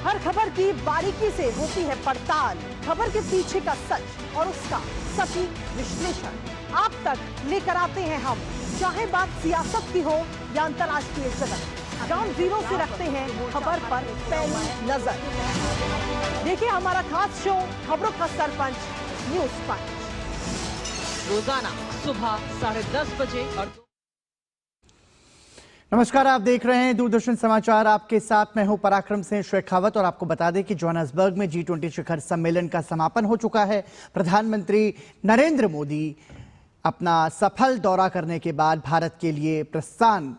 हर खबर की बारीकी से होती है पड़ताल, खबर के पीछे का सच और उसका सटीक विश्लेषण आप तक लेकर आते हैं हम, चाहे बात सियासत की हो या अंतर्राष्ट्रीय जगत। ग्राउंड जीरो से रखते हैं खबर पर पहली नजर। देखिए हमारा खास शो खबरों का सरपंच न्यूज पंच, रोजाना सुबह 10:30 बजे और नमस्कार, आप देख रहे हैं दूरदर्शन समाचार। आपके साथ मैं हूं पराक्रम सिंह शेखावत और आपको बता दें कि जोहान्सबर्ग में G20 शिखर सम्मेलन का समापन हो चुका है। प्रधानमंत्री नरेंद्र मोदी अपना सफल दौरा करने के बाद भारत के लिए प्रस्थान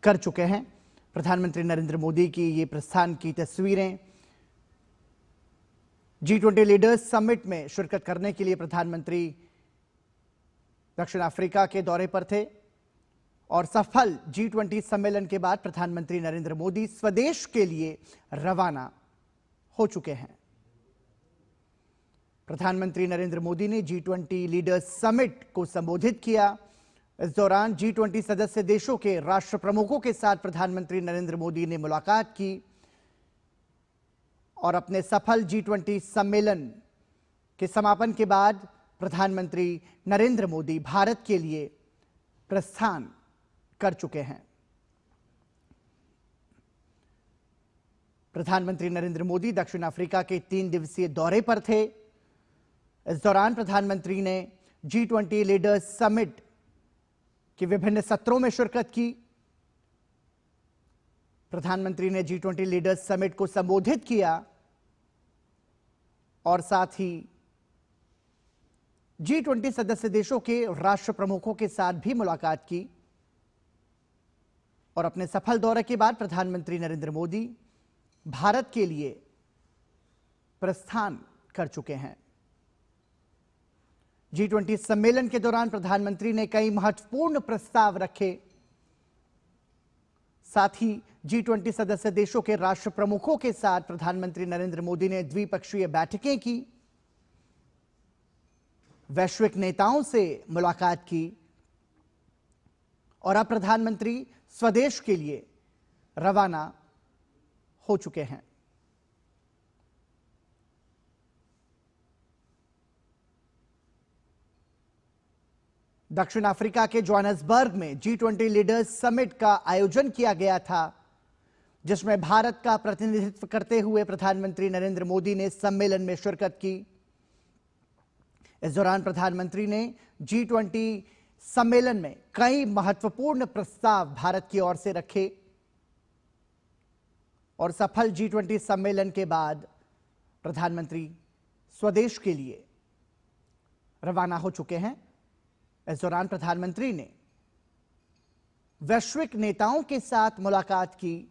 कर चुके हैं। प्रधानमंत्री नरेंद्र मोदी की ये प्रस्थान की तस्वीरें, G20 लीडर्स समिट में शिरकत करने के लिए प्रधानमंत्री दक्षिण अफ्रीका के दौरे पर थे और सफल G20 सम्मेलन के बाद प्रधानमंत्री नरेंद्र मोदी स्वदेश के लिए रवाना हो चुके हैं। प्रधानमंत्री नरेंद्र मोदी ने G20 लीडर्स समिट को संबोधित किया। इस दौरान G20 सदस्य देशों के राष्ट्र प्रमुखों के साथ प्रधानमंत्री नरेंद्र मोदी ने मुलाकात की और अपने सफल G20 सम्मेलन के समापन के बाद प्रधानमंत्री नरेंद्र मोदी भारत के लिए प्रस्थान कर चुके हैं। प्रधानमंत्री नरेंद्र मोदी दक्षिण अफ्रीका के 3 दिवसीय दौरे पर थे। इस दौरान प्रधानमंत्री ने G20 लीडर्स समिट के विभिन्न सत्रों में शिरकत की। प्रधानमंत्री ने G20 लीडर्स समिट को संबोधित किया और साथ ही G20 सदस्य देशों के राष्ट्र प्रमुखों के साथ भी मुलाकात की और अपने सफल दौरे के बाद प्रधानमंत्री नरेंद्र मोदी भारत के लिए प्रस्थान कर चुके हैं। G20 सम्मेलन के दौरान प्रधानमंत्री ने कई महत्वपूर्ण प्रस्ताव रखे। साथ ही G20 सदस्य देशों के राष्ट्र प्रमुखों के साथ प्रधानमंत्री नरेंद्र मोदी ने द्विपक्षीय बैठकें की, वैश्विक नेताओं से मुलाकात की और अब प्रधानमंत्री स्वदेश के लिए रवाना हो चुके हैं। दक्षिण अफ्रीका के जोहान्सबर्ग में G20 लीडर्स समिट का आयोजन किया गया था, जिसमें भारत का प्रतिनिधित्व करते हुए प्रधानमंत्री नरेंद्र मोदी ने सम्मेलन में शिरकत की। इस दौरान प्रधानमंत्री ने G20 सम्मेलन में कई महत्वपूर्ण प्रस्ताव भारत की ओर से रखे और सफल G20 सम्मेलन के बाद प्रधानमंत्री स्वदेश के लिए रवाना हो चुके हैं। इस दौरान प्रधानमंत्री ने वैश्विक नेताओं के साथ मुलाकात की,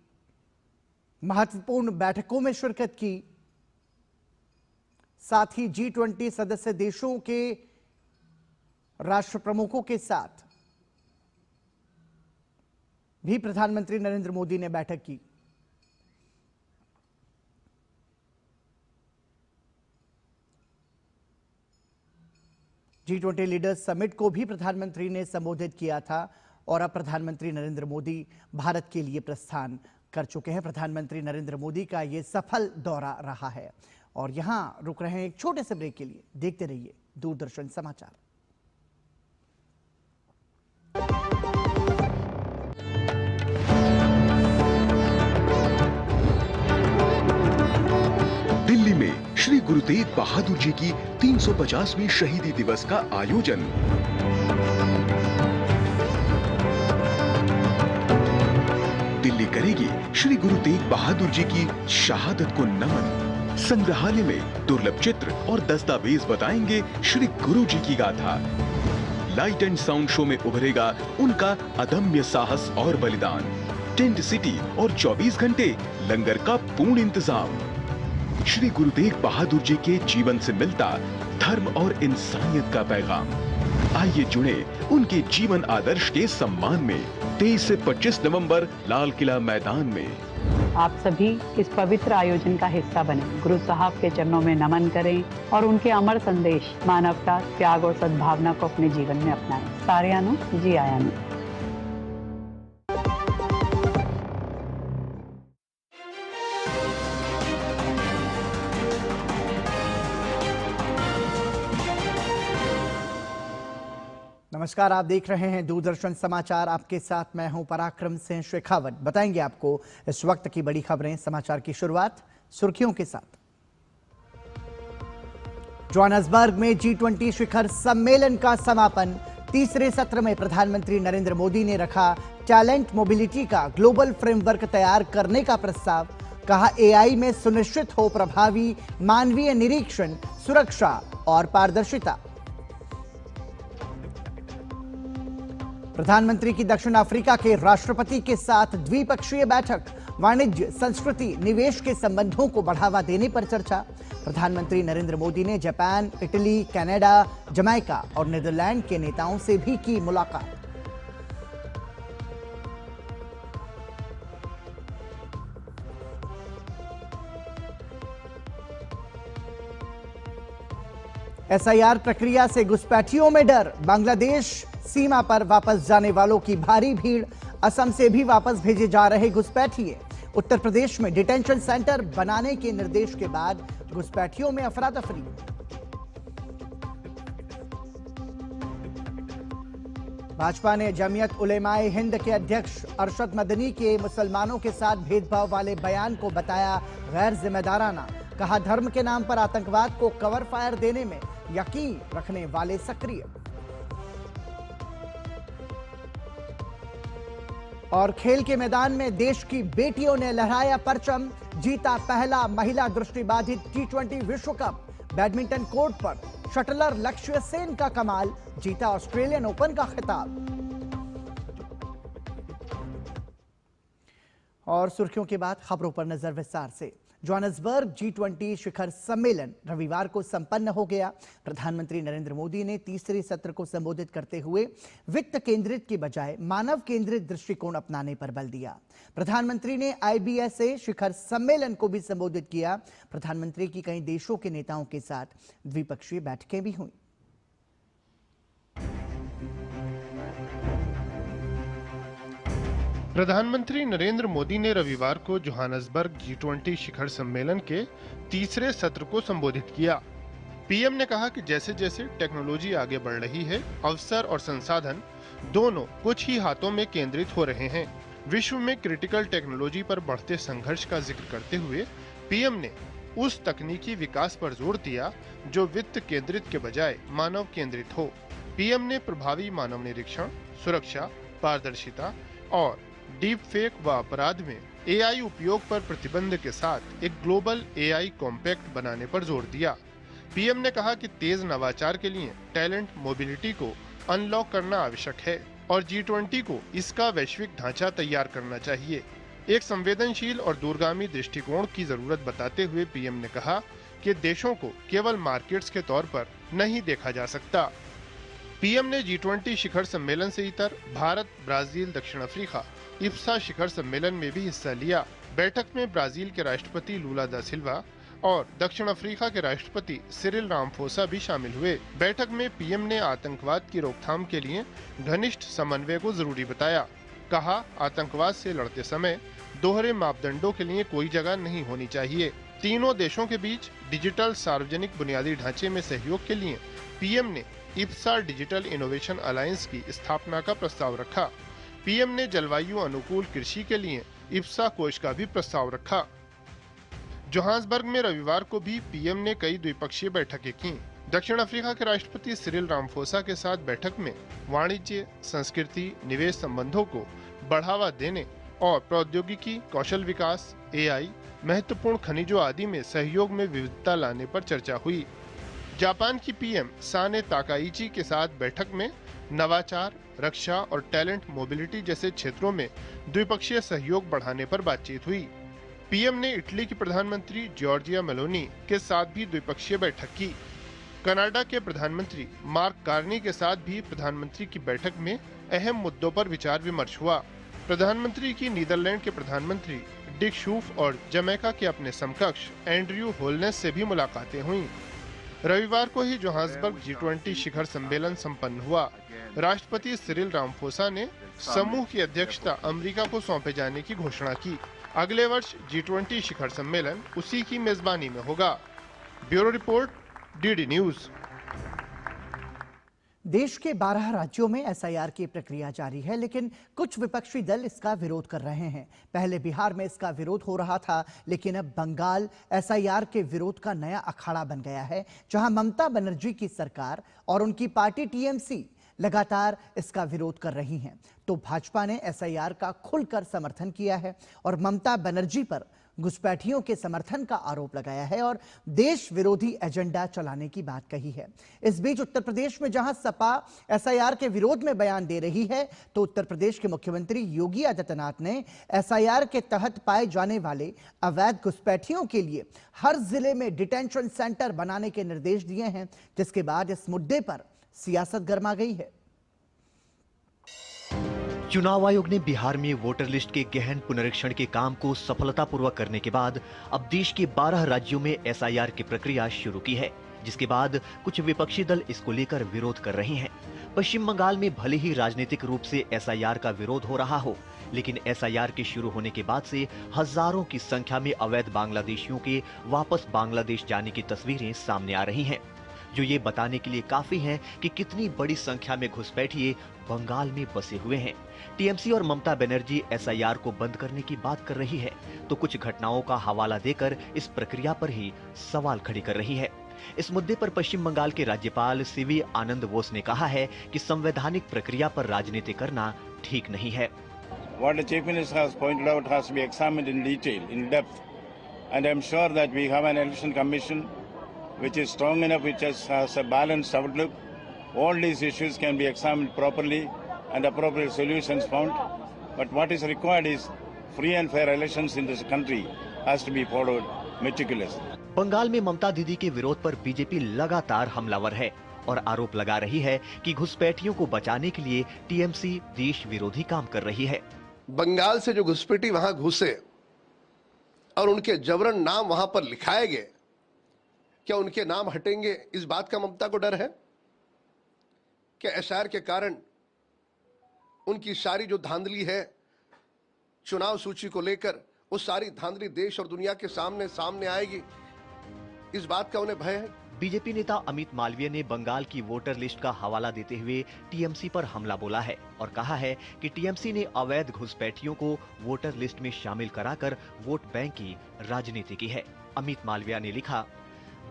महत्वपूर्ण बैठकों में शिरकत की, साथ ही G20 सदस्य देशों के राष्ट्र प्रमुखों के साथ भी प्रधानमंत्री नरेंद्र मोदी ने बैठक की। G20 लीडर्स समिट को भी प्रधानमंत्री ने संबोधित किया था और अब प्रधानमंत्री नरेंद्र मोदी भारत के लिए प्रस्थान कर चुके हैं। प्रधानमंत्री नरेंद्र मोदी का यह सफल दौरा रहा है और यहां रुक रहे हैं एक छोटे से ब्रेक के लिए। देखते रहिए दूरदर्शन समाचार। दिल्ली में श्री गुरु तेग बहादुर जी की 350वीं शहीदी दिवस का आयोजन। दिल्ली करेगी श्री गुरु तेग बहादुर जी की शहादत को नमन। संग्रहालय में दुर्लभ चित्र और दस्तावेज बताएंगे श्री गुरु जी की गाथा। लाइट एंड साउंड शो में उभरेगा उनका अदम्य साहस और बलिदान। टेंट सिटी और 24 घंटे लंगर का पूर्ण इंतजाम। श्री गुरु तेग बहादुर जी के जीवन से मिलता धर्म और इंसानियत का पैगाम। आइए जुड़े उनके जीवन आदर्श के सम्मान में 23 से 25 नवंबर लाल किला मैदान में। आप सभी इस पवित्र आयोजन का हिस्सा बने, गुरु साहब के चरणों में नमन करें और उनके अमर संदेश मानवता, त्याग और सद्भावना को अपने जीवन में अपनाएं। सारियानु जी आयानु। नमस्कार, आप देख रहे हैं दूरदर्शन समाचार। आपके साथ मैं हूं पराक्रम सिंह शेखावत। बताएंगे आपको इस वक्त की बड़ी खबरें। समाचार की शुरुआत सुर्खियों के साथ। जोहान्सबर्ग में G20 शिखर सम्मेलन का समापन। तीसरे सत्र में प्रधानमंत्री नरेंद्र मोदी ने रखा टैलेंट मोबिलिटी का ग्लोबल फ्रेमवर्क तैयार करने का प्रस्ताव। कहा, AI में सुनिश्चित हो प्रभावी मानवीय निरीक्षण, सुरक्षा और पारदर्शिता। प्रधानमंत्री की दक्षिण अफ्रीका के राष्ट्रपति के साथ द्विपक्षीय बैठक। वाणिज्य, संस्कृति, निवेश के संबंधों को बढ़ावा देने पर चर्चा। प्रधानमंत्री नरेंद्र मोदी ने जापान, इटली, कनाडा, जमैका और नीदरलैंड के नेताओं से भी की मुलाकात। SIR प्रक्रिया से घुसपैठियों में डर। बांग्लादेश सीमा पर वापस जाने वालों की भारी भीड़। असम से भी वापस भेजे जा रहे घुसपैठिए। उत्तर प्रदेश में डिटेंशन सेंटर बनाने के निर्देश के बाद घुसपैठियों में अफरा तफरी। भाजपा ने जमीयत उलेमाए हिंद के अध्यक्ष अरशद मदनी के मुसलमानों के साथ भेदभाव वाले बयान को बताया गैर जिम्मेदाराना। कहा, धर्म के नाम पर आतंकवाद को कवर फायर देने में यकीन रखने वाले सक्रिय। और खेल के मैदान में देश की बेटियों ने लहराया परचम। जीता पहला महिला दृष्टिबाधित T20 विश्व कप। बैडमिंटन कोर्ट पर शटलर लक्ष्य सेन का कमाल। जीता ऑस्ट्रेलियन ओपन का खिताब। और सुर्खियों के बाद खबरों पर नजर विस्तार से। जोहान्सबर्ग G20 शिखर सम्मेलन रविवार को संपन्न हो गया। प्रधानमंत्री नरेंद्र मोदी ने तीसरे सत्र को संबोधित करते हुए वित्त केंद्रित की बजाय मानव केंद्रित दृष्टिकोण अपनाने पर बल दिया। प्रधानमंत्री ने IBSA शिखर सम्मेलन को भी संबोधित किया। प्रधानमंत्री की कई देशों के नेताओं के साथ द्विपक्षीय बैठकें भी हुई। प्रधानमंत्री नरेंद्र मोदी ने रविवार को जोहान्सबर्ग G20 शिखर सम्मेलन के तीसरे सत्र को संबोधित किया। पीएम ने कहा कि जैसे जैसे टेक्नोलॉजी आगे बढ़ रही है, अवसर और संसाधन दोनों कुछ ही हाथों में केंद्रित हो रहे हैं। विश्व में क्रिटिकल टेक्नोलॉजी पर बढ़ते संघर्ष का जिक्र करते हुए पीएम ने उस तकनीकी विकास पर जोर दिया जो वित्त केंद्रित के बजाय मानव केंद्रित हो। पीएम ने प्रभावी मानव निरीक्षण, सुरक्षा, पारदर्शिता और डीप फेक व अपराध में AI उपयोग पर प्रतिबंध के साथ एक ग्लोबल AI कॉम्पैक्ट बनाने पर जोर दिया। पीएम ने कहा कि तेज नवाचार के लिए टैलेंट मोबिलिटी को अनलॉक करना आवश्यक है और G20 को इसका वैश्विक ढांचा तैयार करना चाहिए। एक संवेदनशील और दूरगामी दृष्टिकोण की जरूरत बताते हुए पीएम ने कहा कि देशों को केवल मार्केट्स के तौर पर नहीं देखा जा सकता। पीएम ने G20 शिखर सम्मेलन से इतर भारत, ब्राजील, दक्षिण अफ्रीका IBSA शिखर सम्मेलन में भी हिस्सा लिया। बैठक में ब्राजील के राष्ट्रपति लूला दा सिल्वा और दक्षिण अफ्रीका के राष्ट्रपति सिरिल रामफोसा भी शामिल हुए। बैठक में पीएम ने आतंकवाद की रोकथाम के लिए घनिष्ठ समन्वय को जरूरी बताया। कहा, आतंकवाद से लड़ते समय दोहरे मापदंडों के लिए कोई जगह नहीं होनी चाहिए। तीनों देशों के बीच डिजिटल सार्वजनिक बुनियादी ढांचे में सहयोग के लिए पीएम ने IBSA डिजिटल इनोवेशन अलायंस की स्थापना का प्रस्ताव रखा। पीएम ने जलवायु अनुकूल कृषि के लिए IBSA कोष का भी प्रस्ताव रखा। जोहान्सबर्ग में रविवार को भी पीएम ने कई द्विपक्षीय बैठकें की। दक्षिण अफ्रीका के राष्ट्रपति सिरिल रामफोसा के साथ बैठक में वाणिज्य, संस्कृति, निवेश संबंधों को बढ़ावा देने और प्रौद्योगिकी, कौशल विकास, AI, महत्वपूर्ण खनिजों आदि में सहयोग में विविधता लाने पर चर्चा हुई। जापान की पीएम साने ताकाइची के साथ बैठक में नवाचार, रक्षा और टैलेंट मोबिलिटी जैसे क्षेत्रों में द्विपक्षीय सहयोग बढ़ाने पर बातचीत हुई। पीएम ने इटली की प्रधानमंत्री जॉर्जिया मेलोनी के साथ भी द्विपक्षीय बैठक की। कनाडा के प्रधानमंत्री मार्क कार्नी के साथ भी प्रधानमंत्री की बैठक में अहम मुद्दों पर विचार विमर्श हुआ। प्रधानमंत्री की नीदरलैंड के प्रधानमंत्री डिक शूफ और जमैका के अपने समकक्ष एंड्रयू होलनेस से भी मुलाकातें हुईं। रविवार को ही जोहान्सबर्ग G20 शिखर सम्मेलन संपन्न हुआ। राष्ट्रपति सिरिल रामफोसा ने समूह की अध्यक्षता अमेरिका को सौंपे जाने की घोषणा की। अगले वर्ष G20 शिखर सम्मेलन उसी की मेजबानी में होगा। Bureau report, DD news. देश के 12 राज्यों में एसआईआर की प्रक्रिया जारी है, लेकिन कुछ विपक्षी दल इसका विरोध कर रहे हैं। पहले बिहार में इसका विरोध हो रहा था, लेकिन अब बंगाल एसआईआर के विरोध का नया अखाड़ा बन गया है, जहां ममता बनर्जी की सरकार और उनकी पार्टी टीएमसी लगातार इसका विरोध कर रही हैं। तो भाजपा ने एसआईआर का खुलकर समर्थन किया है और ममता बनर्जी पर घुसपैठियों के समर्थन का आरोप लगाया है और देश विरोधी एजेंडा चलाने की बात कही है। इस बीच उत्तर प्रदेश में जहां सपा एसआईआर के विरोध में बयान दे रही है, तो उत्तर प्रदेश के मुख्यमंत्री योगी आदित्यनाथ ने एसआईआर के तहत पाए जाने वाले अवैध घुसपैठियों के लिए हर जिले में डिटेंशन सेंटर बनाने के निर्देश दिए हैं, जिसके बाद इस मुद्दे पर सियासत गर्मा गई है। चुनाव आयोग ने बिहार में वोटर लिस्ट के गहन पुनरीक्षण के काम को सफलतापूर्वक करने के बाद अब देश के 12 राज्यों में एसआईआर की प्रक्रिया शुरू की है, जिसके बाद कुछ विपक्षी दल इसको लेकर विरोध कर रहे हैं। पश्चिम बंगाल में भले ही राजनीतिक रूप से एसआईआर का विरोध हो रहा हो, लेकिन एसआईआर के शुरू होने के बाद से हजारों की संख्या में अवैध बांग्लादेशियों के वापस बांग्लादेश जाने की तस्वीरें सामने आ रही हैं, जो ये बताने के लिए काफी है कि कितनी बड़ी संख्या में घुसपैठिए बंगाल में बसे हुए हैं। टीएमसी और ममता बनर्जी एसआईआर को बंद करने की बात कर रही है, तो कुछ घटनाओं का हवाला देकर इस प्रक्रिया पर ही सवाल खड़ी कर रही है। इस मुद्दे पर पश्चिम बंगाल के राज्यपाल सीवी आनंद बोस ने कहा है कि संवैधानिक प्रक्रिया पर राजनीति करना ठीक नहीं है। What the Chief Minister has pointed out has to be examined in detail, in depth, and I'm sure that we have an election commission which is strong enough, which has a balanced outlook. All these issues can be examined properly and appropriate solutions found. But what is required is free and fair elections in this country has to be followed meticulously. Bengal में ममता दीदी के विरोध पर BJP लगातार हमलावर है और आरोप लगा रही है कि घुसपैठियों को बचाने के लिए टीएमसी देश विरोधी काम कर रही है। बंगाल से जो घुसपैठी वहां घुसे और उनके जबरन नाम वहां पर लिखाए गए, क्या उनके नाम हटेंगे? इस बात का ममता को डर है कि एसआईआर के कारण उनकी सारी जो धांधली है चुनाव सूची को लेकर, वो सारी धांधली देश और दुनिया के सामने आएगी, इस बात का उन्हें भय है। बीजेपी नेता अमित मालवीय ने बंगाल की वोटर लिस्ट का हवाला देते हुए टीएमसी पर हमला बोला है और कहा है कि टीएमसी ने अवैध घुसपैठियों को वोटर लिस्ट में शामिल कराकर वोट बैंक की राजनीति की है। अमित मालवीय ने लिखा,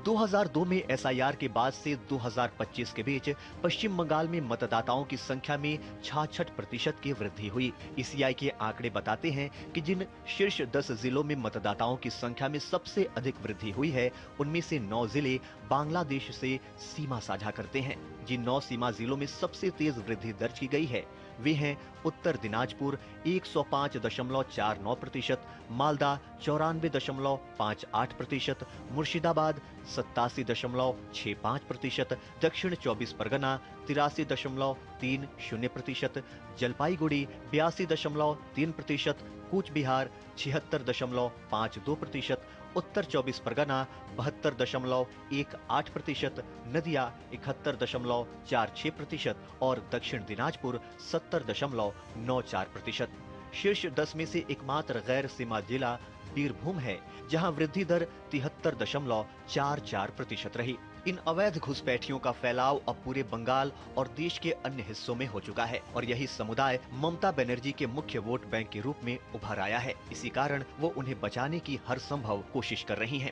2002 में एसआईआर के बाद से 2025 के बीच पश्चिम बंगाल में मतदाताओं की संख्या में 66% की वृद्धि हुई। ईसीआई के आंकड़े बताते हैं कि जिन शीर्ष 10 जिलों में मतदाताओं की संख्या में सबसे अधिक वृद्धि हुई है, उनमें से 9 जिले बांग्लादेश से सीमा साझा करते हैं। जिन 9 सीमा जिलों में सबसे तेज वृद्धि दर्ज की गई है, वे हैं उत्तर दिनाजपुर 105.49%, मालदा 94.58%, मुर्शिदाबाद 87.65%, दक्षिण 24 परगना 83.30%, जलपाईगुड़ी 82.3%, कूच बिहार 76.52%, उत्तर 24 परगना 72.18%, नदिया 71.46% और दक्षिण दिनाजपुर 70.94%। शीर्ष 10 में से एकमात्र गैर सीमा जिला बीरभूम है, जहां वृद्धि दर 73.44% रही। इन अवैध घुसपैठियों का फैलाव अब पूरे बंगाल और देश के अन्य हिस्सों में हो चुका है और यही समुदाय ममता बनर्जी के मुख्य वोट बैंक के रूप में उभर आया है। इसी कारण वो उन्हें बचाने की हर संभव कोशिश कर रही हैं।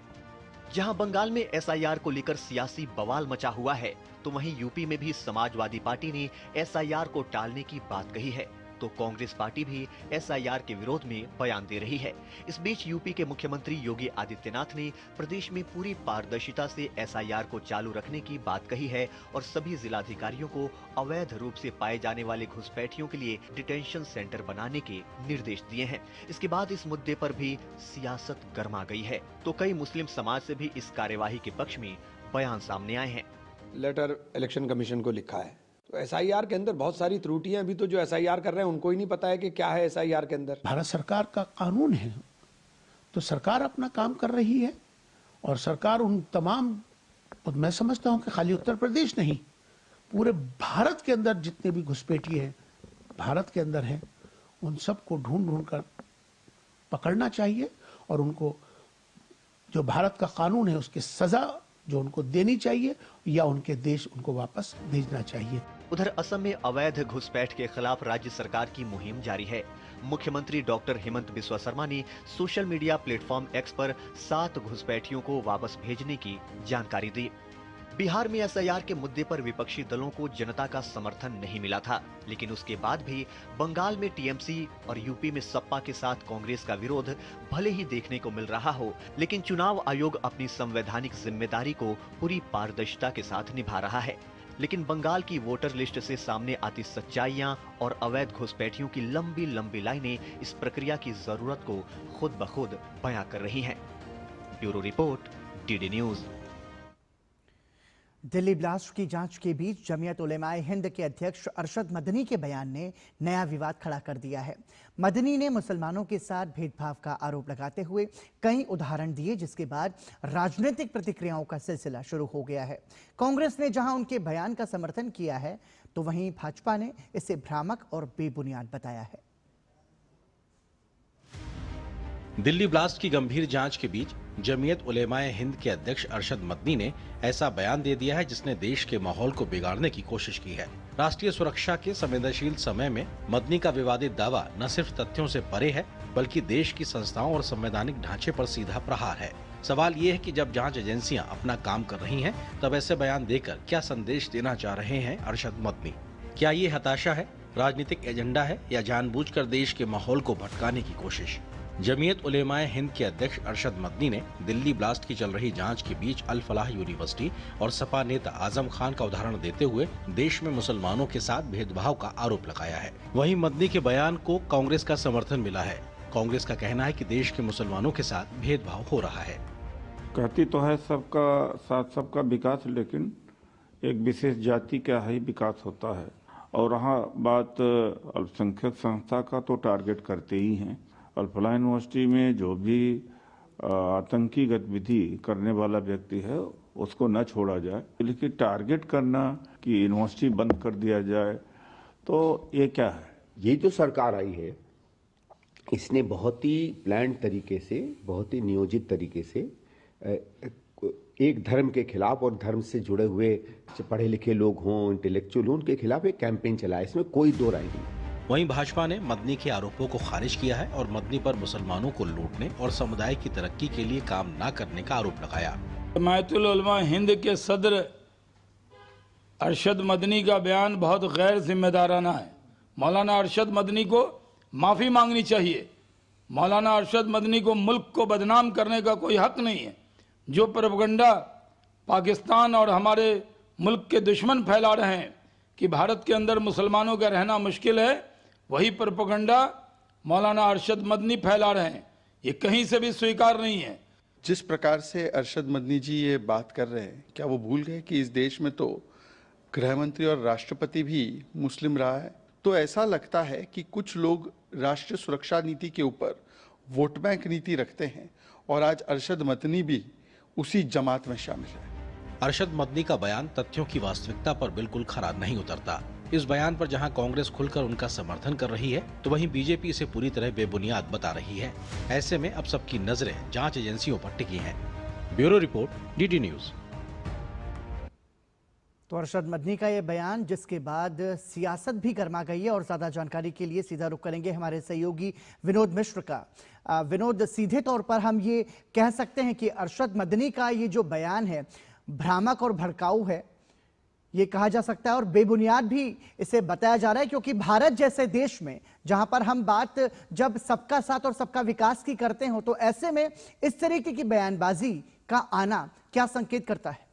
जहां बंगाल में एसआईआर को लेकर सियासी बवाल मचा हुआ है, तो वहीं यूपी में भी समाजवादी पार्टी ने एसआईआर को टालने की बात कही है, तो कांग्रेस पार्टी भी एसआईआर के विरोध में बयान दे रही है। इस बीच यूपी के मुख्यमंत्री योगी आदित्यनाथ ने प्रदेश में पूरी पारदर्शिता से एसआईआर को चालू रखने की बात कही है और सभी जिलाधिकारियों को अवैध रूप से पाए जाने वाले घुसपैठियों के लिए डिटेंशन सेंटर बनाने के निर्देश दिए हैं। इसके बाद इस मुद्दे पर भी सियासत गर्मा गई है, तो कई मुस्लिम समाज से भी इस कार्यवाही के पक्ष में बयान सामने आए हैं। लेटर इलेक्शन कमीशन को लिखा है, तो एसआईआर के अंदर बहुत सारी त्रुटियां, अभी तो जो एसआईआर कर रहे हैं उनको ही नहीं पता है कि क्या है एसआईआर के अंदर। भारत सरकार का कानून है, तो सरकार अपना काम कर रही है और सरकार उन तमाम, मैं समझता हूं कि खाली उत्तर प्रदेश नहीं, पूरे भारत के अंदर जितने भी घुसपैठी है भारत के अंदर है, उन सबको ढूंढ कर पकड़ना चाहिए और उनको जो भारत का कानून है उसकी सजा जो उनको देनी चाहिए या उनके देश उनको वापस भेजना चाहिए। उधर असम में अवैध घुसपैठ के खिलाफ राज्य सरकार की मुहिम जारी है। मुख्यमंत्री डॉक्टर हेमंत बिस्वा शर्मा ने सोशल मीडिया प्लेटफॉर्म एक्स पर 7 घुसपैठियों को वापस भेजने की जानकारी दी। बिहार में एसआईआर के मुद्दे पर विपक्षी दलों को जनता का समर्थन नहीं मिला था, लेकिन उसके बाद भी बंगाल में टीएमसी और यूपी में सपा के साथ कांग्रेस का विरोध भले ही देखने को मिल रहा हो, लेकिन चुनाव आयोग अपनी संवैधानिक जिम्मेदारी को पूरी पारदर्शिता के साथ निभा रहा है। लेकिन बंगाल की वोटर लिस्ट से सामने आती सच्चाइयां और अवैध घुसपैठियों की लंबी लंबी लाइनें इस प्रक्रिया की जरूरत को खुद ब खुद बयां कर रही हैं। Bureau report, DD news. Delhi blast की जांच के बीच जमीयत उलेमाए हिंद के अध्यक्ष अरशद मदनी के बयान ने नया विवाद खड़ा कर दिया है। मदनी ने मुसलमानों के साथ भेदभाव का आरोप लगाते हुए कई उदाहरण दिए, जिसके बाद राजनीतिक प्रतिक्रियाओं का सिलसिला शुरू हो गया है। कांग्रेस ने जहां उनके बयान का समर्थन किया है, तो वहीं भाजपा ने इसे भ्रामक और बेबुनियाद बताया है। दिल्ली ब्लास्ट की गंभीर जांच के बीच जमीयत उलेमाए हिंद के अध्यक्ष अरशद मदनी ने ऐसा बयान दे दिया है जिसने देश के माहौल को बिगाड़ने की कोशिश की है। राष्ट्रीय सुरक्षा के संवेदनशील समय में मदनी का विवादित दावा न सिर्फ तथ्यों से परे है, बल्कि देश की संस्थाओं और संवैधानिक ढांचे पर सीधा प्रहार है। सवाल ये है कि जब जांच एजेंसियां अपना काम कर रही हैं, तब ऐसे बयान देकर क्या संदेश देना चाह रहे हैं अरशद मदनी? क्या ये हताशा है, राजनीतिक एजेंडा है, या जानबूझकर देश के माहौल को भटकाने की कोशिश? जमीयत उलेमाए हिंद के अध्यक्ष अरशद मदनी ने दिल्ली ब्लास्ट की चल रही जांच के बीच अल फलाह यूनिवर्सिटी और सपा नेता आजम खान का उदाहरण देते हुए देश में मुसलमानों के साथ भेदभाव का आरोप लगाया है। वहीं मदनी के बयान को कांग्रेस का समर्थन मिला है। कांग्रेस का कहना है कि देश के मुसलमानों के साथ भेदभाव हो रहा है। कहती तो है सबका साथ सबका विकास, लेकिन एक विशेष जाति का ही विकास होता है। और रहा बात अल्पसंख्यक संस्था का, तो टारगेट करते ही हैं। अल फलाह यूनिवर्सिटी में जो भी आतंकी गतिविधि करने वाला व्यक्ति है उसको न छोड़ा जाए, लेकिन टारगेट करना कि यूनिवर्सिटी बंद कर दिया जाए, तो ये क्या है? ये जो सरकार आई है, इसने बहुत ही प्लान्ड तरीके से, बहुत ही नियोजित तरीके से एक धर्म के खिलाफ और धर्म से जुड़े हुए पढ़े लिखे लोग हों, इंटेलेक्चुअल हों, उनके खिलाफ एक कैंपेन चलाया। इसमें कोई दो राय नहीं। वहीं भाजपा ने मदनी के आरोपों को खारिज किया है और मदनी पर मुसलमानों को लूटने और समुदाय की तरक्की के लिए काम न करने का आरोप लगाया। जमायतुल उलमा हिंद के सदर अरशद मदनी का बयान बहुत गैर जिम्मेदाराना है। मौलाना अरशद मदनी को माफी मांगनी चाहिए। मौलाना अरशद मदनी को मुल्क को बदनाम करने का कोई हक नहीं है। जो प्रोपेगेंडा पाकिस्तान और हमारे मुल्क के दुश्मन फैला रहे हैं कि भारत के अंदर मुसलमानों का रहना मुश्किल है, वही प्रोपेगेंडा मौलाना अरशद मदनी फैला रहे हैं। ये कहीं से भी स्वीकार नहीं है। जिस प्रकार से अरशद मदनी जी ये बात कर रहे हैं, क्या वो भूल गए कि इस देश में तो गृह मंत्री और राष्ट्रपति भी मुस्लिम रहा है? तो ऐसा लगता है कि कुछ लोग राष्ट्रीय सुरक्षा नीति के ऊपर वोट बैंक नीति रखते हैं और आज अरशद मदनी भी उसी जमात में शामिल है। अरशद मदनी का बयान तथ्यों की वास्तविकता पर बिल्कुल खरा नहीं उतरता। इस बयान पर जहां कांग्रेस खुलकर उनका समर्थन कर रही है, तो वहीं बीजेपी इसे पूरी तरह बेबुनियाद बता रही है। ऐसे में अब सबकी नजरें जांच एजेंसियों पर टिकी हैं। Bureau report, DD news. तो अरशद मदनी का ये बयान, जिसके बाद सियासत भी गर्मा गई है। और ज्यादा जानकारी के लिए सीधा रुख करेंगे हमारे सहयोगी विनोद मिश्र का। विनोद, सीधे तौर पर हम ये कह सकते हैं कि अरशद मदनी का ये जो बयान है भ्रामक और भड़काऊ है, ये कहा जा सकता है, और बेबुनियाद भी इसे बताया जा रहा है, क्योंकि भारत जैसे देश में जहां पर हम बात जब सबका साथ और सबका विकास की करते हो, तो ऐसे में इस तरीके की बयानबाजी का आना क्या संकेत करता है?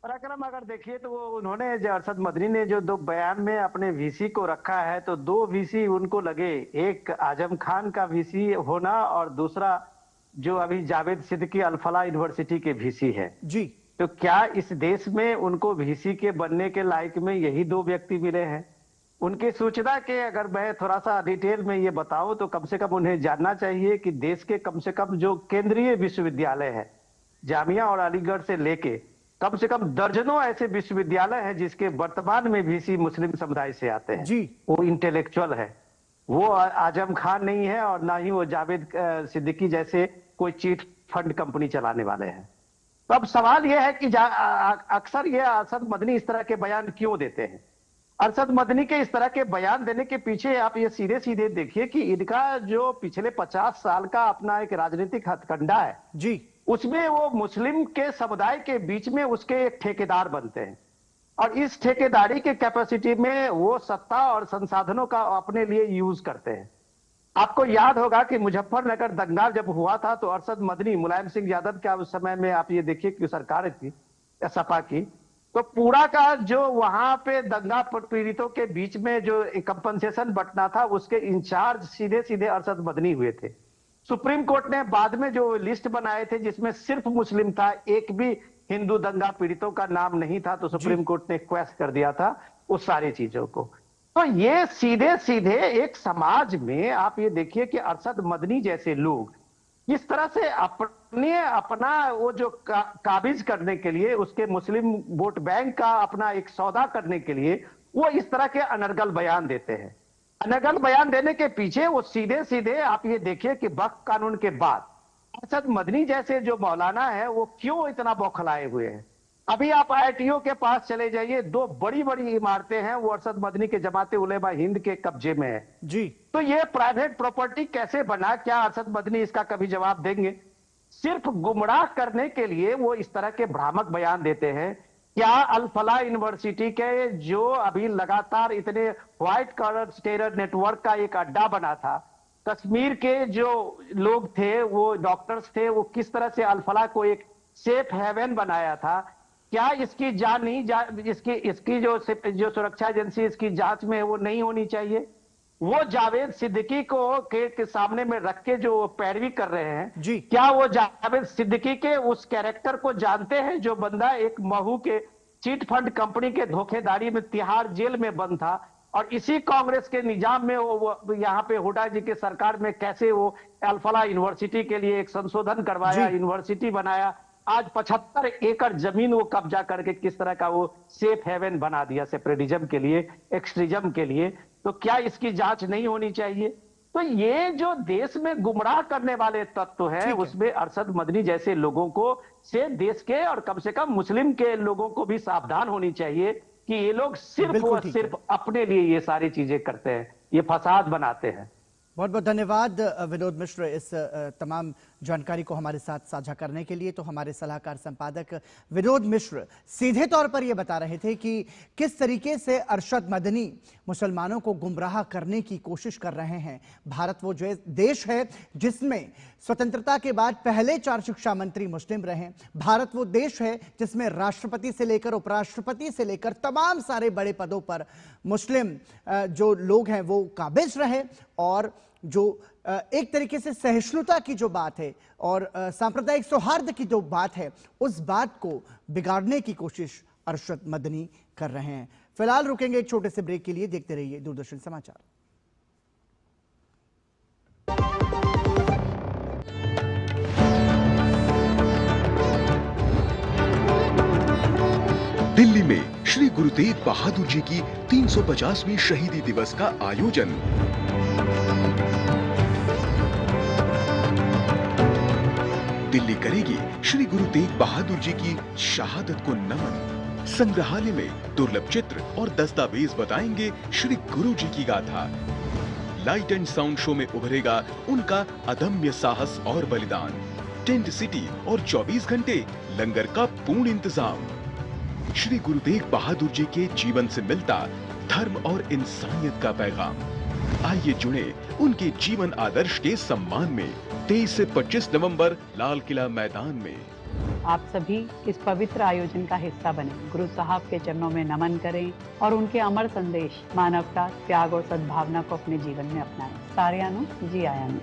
पराक्रम, अगर देखिए तो वो उन्होंने जो अरशद मदनी ने जो दो बयान में अपने वीसी को रखा है, तो दो वीसी उनको लगे, एक आजम खान का वीसी होना और दूसरा जो अभी जावेद सिद्दीकी अल फलाह यूनिवर्सिटी के वीसी है जी। तो क्या इस देश में उनको वीसी के बनने के लायक में यही दो व्यक्ति मिले हैं? उनकी सूचना के अगर मैं थोड़ा सा डिटेल में ये बताऊं, तो कम से कम उन्हें जानना चाहिए कि देश के कम से कम जो केंद्रीय विश्वविद्यालय है, जामिया और अलीगढ़ से लेके कम से कम दर्जनों ऐसे विश्वविद्यालय हैं जिसके वर्तमान में वीसी मुस्लिम समुदाय से आते हैं जी। वो इंटेलेक्चुअल है, वो आजम खान नहीं है और ना ही वो जावेद सिद्दीकी जैसे कोई चीट फंड कंपनी चलाने वाले हैं। तो अब सवाल यह है कि अक्सर ये अरशद मदनी इस तरह के बयान क्यों देते हैं। अरशद मदनी के इस तरह के बयान देने के पीछे आप ये सीधे सीधे देखिए कि इनका जो पिछले 50 साल का अपना एक राजनीतिक हथकंडा है जी, उसमें वो मुस्लिम के समुदाय के बीच में उसके एक ठेकेदार बनते हैं और इस ठेकेदारी के कैपेसिटी में वो सत्ता और संसाधनों का अपने लिए यूज करते हैं। आपको याद होगा कि मुजफ्फरनगर दंगा जब हुआ था तो अरशद मदनी, मुलायम सिंह यादव का उस समय में आप ये देखिए कि सरकार थी सपा की, तो पूरा का जो वहां पे दंगा पीड़ितों के बीच में जो कंपनसेशन बंटना था उसके इंचार्ज सीधे सीधे अरशद मदनी हुए थे। सुप्रीम कोर्ट ने बाद में जो लिस्ट बनाए थे जिसमें सिर्फ मुस्लिम था, एक भी हिंदू दंगा पीड़ितों का नाम नहीं था, तो सुप्रीम कोर्ट ने क्वेश्चन कर दिया था उस सारी चीजों को। तो ये सीधे सीधे एक समाज में आप ये देखिए कि अरशद मदनी जैसे लोग इस तरह से अपना वो जो काबिज करने के लिए, उसके मुस्लिम वोट बैंक का अपना एक सौदा करने के लिए वो इस तरह के अनर्गल बयान देते हैं। अनर्गल बयान देने के पीछे वो सीधे सीधे आप ये देखिए कि वक्फ कानून के बाद अरशद मदनी जैसे जो मौलाना है वो क्यों इतना बौखलाए हुए हैं। अभी आप IITO के पास चले जाइए, 2 बड़ी बड़ी इमारतें हैं वो अरशद मदनी के जमाते उलेमा हिंद के कब्जे में है जी। तो ये प्राइवेट प्रॉपर्टी कैसे बना, क्या अरशद मदनी इसका कभी जवाब देंगे? सिर्फ गुमराह करने के लिए वो इस तरह के भ्रामक बयान देते हैं। क्या अल फलाह यूनिवर्सिटी के जो अभी लगातार इतने व्हाइट कॉलर टेरर नेटवर्क का एक अड्डा बना था, कश्मीर के जो लोग थे वो डॉक्टर्स थे, वो किस तरह से अल फलाह को एक सेफ हेवन बनाया था, क्या इसकी जांच नहीं इसकी जो सुरक्षा एजेंसी इसकी जांच में वो नहीं होनी चाहिए? वो जावेद सिद्दीकी को के सामने में रख के जो पैरवी कर रहे हैं जी, क्या वो जावेद सिद्दीकी के उस कैरेक्टर को जानते हैं जो बंदा एक महू के चिट फंड कंपनी के धोखेदारी में तिहाड़ जेल में बंद था और इसी कांग्रेस के निजाम में वो यहाँ पे हुड्डा जी के सरकार में कैसे वो अल फलाह यूनिवर्सिटी के लिए एक संशोधन करवाया, यूनिवर्सिटी बनाया, आज 75 एकड़ जमीन वो कब्जा करके किस तरह का वो सेफ हेवन बना दिया सेपरेटिज्म के लिए, एक्सट्रीजम के लिए। तो क्या इसकी जांच नहीं होनी चाहिए? तो ये जो देश में गुमराह करने वाले तत्व हैं उसमें अरशद मदनी जैसे लोगों को से देश के और कम से कम मुस्लिम के लोगों को भी सावधान होनी चाहिए कि ये लोग सिर्फ और सिर्फ अपने लिए ये सारी चीजें करते हैं, ये फसाद बनाते हैं। बहुत बहुत धन्यवाद विनोद मिश्र इस तमाम जानकारी को हमारे साथ साझा करने के लिए। तो हमारे सलाहकार संपादक विनोद मिश्र सीधे तौर पर यह बता रहे थे कि किस तरीके से अरशद मदनी मुसलमानों को गुमराह करने की कोशिश कर रहे हैं। भारत वो जो देश है जिसमें स्वतंत्रता के बाद पहले 4 शिक्षा मंत्री मुस्लिम रहे। भारत वो देश है जिसमें राष्ट्रपति से लेकर उपराष्ट्रपति से लेकर तमाम सारे बड़े पदों पर मुस्लिम जो लोग हैं वो काबिज रहे और जो एक तरीके से सहिष्णुता की जो बात है और सांप्रदायिक सौहार्द की जो बात है उस बात को बिगाड़ने की कोशिश अरशद मदनी कर रहे हैं। फिलहाल रुकेंगे एक छोटे से ब्रेक के लिए, देखते रहिए दूरदर्शन समाचार। दिल्ली में श्री गुरु तेग बहादुर जी की 350वीं शहीदी दिवस का आयोजन। दिल्ली करेगी श्री गुरु तेग बहादुर जी की शहादत को नमन। संग्रहालय में दुर्लभ चित्र और दस्तावेज बताएंगे श्री गुरु जी की गाथा। लाइट एंड साउंड शो में उभरेगा उनका अदम्य साहस और बलिदान। टेंट सिटी और 24 घंटे लंगर का पूर्ण इंतजाम। श्री गुरु तेग बहादुर जी के जीवन से मिलता धर्म और इंसानियत का पैगाम। आइए जुड़े उनके जीवन आदर्श के सम्मान में 23 से 25 नवंबर लाल किला मैदान में। आप सभी इस पवित्र आयोजन का हिस्सा बने, गुरु साहब के चरणों में नमन करें और उनके अमर संदेश मानवता, त्याग और सद्भावना को अपने जीवन में अपनाएं। सारियानु जी आयानु।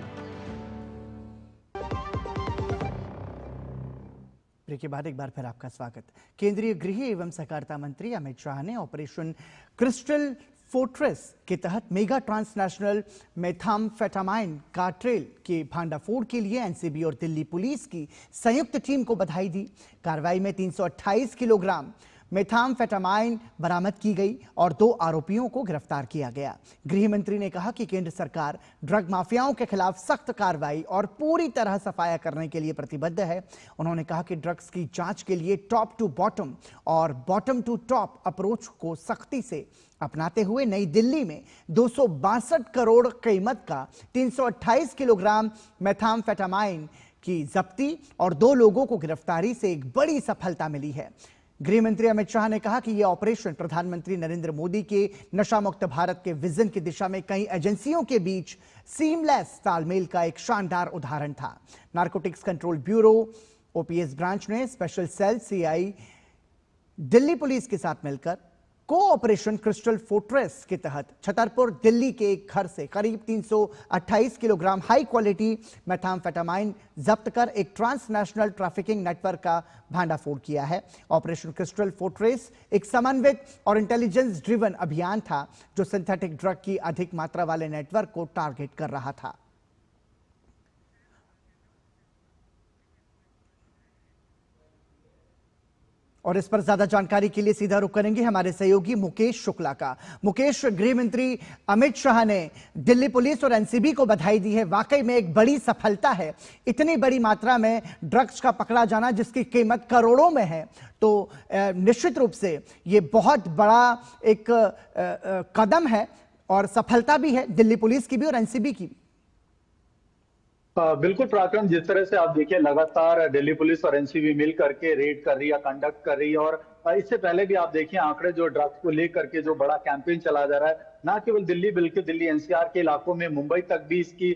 ब्रेक के बाद एक बार फिर आपका स्वागत। केंद्रीय गृह एवं सहकारिता मंत्री अमित शाह ने ऑपरेशन क्रिस्टल फोर्ट्रेस के तहत मेगा ट्रांसनेशनल मेथाम्फेटामाइन कार्टेल के भांडाफोड़ के लिए एनसीबी और दिल्ली पुलिस की संयुक्त टीम को बधाई दी। कार्रवाई में 328 किलोग्राम मेथाम्फेटामाइन बरामद की गई और 2 आरोपियों को गिरफ्तार किया गया। गृह मंत्री ने कहा कि केंद्र सरकार ड्रग माफियाओं के खिलाफ सख्त कार्रवाई और पूरी तरह सफाया करने के लिए प्रतिबद्ध है। उन्होंने कहा कि ड्रग्स की जांच के लिए टॉप टू बॉटम और बॉटम टू टॉप अप्रोच को सख्ती से अपनाते हुए नई दिल्ली में 262 करोड़ कीमत का 328 किलोग्राम मेथाम्फेटामाइन की जब्ती और 2 लोगों को गिरफ्तारी से एक बड़ी सफलता मिली है। गृह मंत्री अमित शाह ने कहा कि यह ऑपरेशन प्रधानमंत्री नरेंद्र मोदी के नशा मुक्त भारत के विजन की दिशा में कई एजेंसियों के बीच सीमलेस तालमेल का एक शानदार उदाहरण था। Narcotics control bureau OPS branch ने special cell CI Delhi police के साथ मिलकर कोऑपरेशन क्रिस्टल फोर्ट्रेस के तहत छतरपुर दिल्ली के एक घर से करीब 328 किलोग्राम हाई क्वालिटी मेथाम्फेटामाइन जब्त कर एक ट्रांसनेशनल ट्रैफिकिंग नेटवर्क का भांडाफोड़ किया है। ऑपरेशन क्रिस्टल फोर्ट्रेस एक समन्वित और इंटेलिजेंस ड्रिवन अभियान था जो सिंथेटिक ड्रग की अधिक मात्रा वाले नेटवर्क को टारगेट कर रहा था। और इस पर ज्यादा जानकारी के लिए सीधा रुख करेंगे हमारे सहयोगी मुकेश शुक्ला का। मुकेश, गृह मंत्री अमित शाह ने दिल्ली पुलिस और एनसीबी को बधाई दी है। वाकई में एक बड़ी सफलता है, इतनी बड़ी मात्रा में ड्रग्स का पकड़ा जाना जिसकी कीमत करोड़ों में है। तो निश्चित रूप से ये बहुत बड़ा एक कदम है और सफलता भी है दिल्ली पुलिस की भी और एनसीबी की भी। बिल्कुल पराक्रम, जिस तरह से आप देखिए लगातार दिल्ली पुलिस और एनसीबी मिल करके रेड कर रही है, कंडक्ट कर रही है और इससे पहले भी आप देखिए आंकड़े जो ड्रग्स को लेकर के जो बड़ा कैंपेन चला जा रहा है, ना केवल दिल्ली बल्कि दिल्ली एनसीआर के इलाकों में मुंबई तक भी इसकी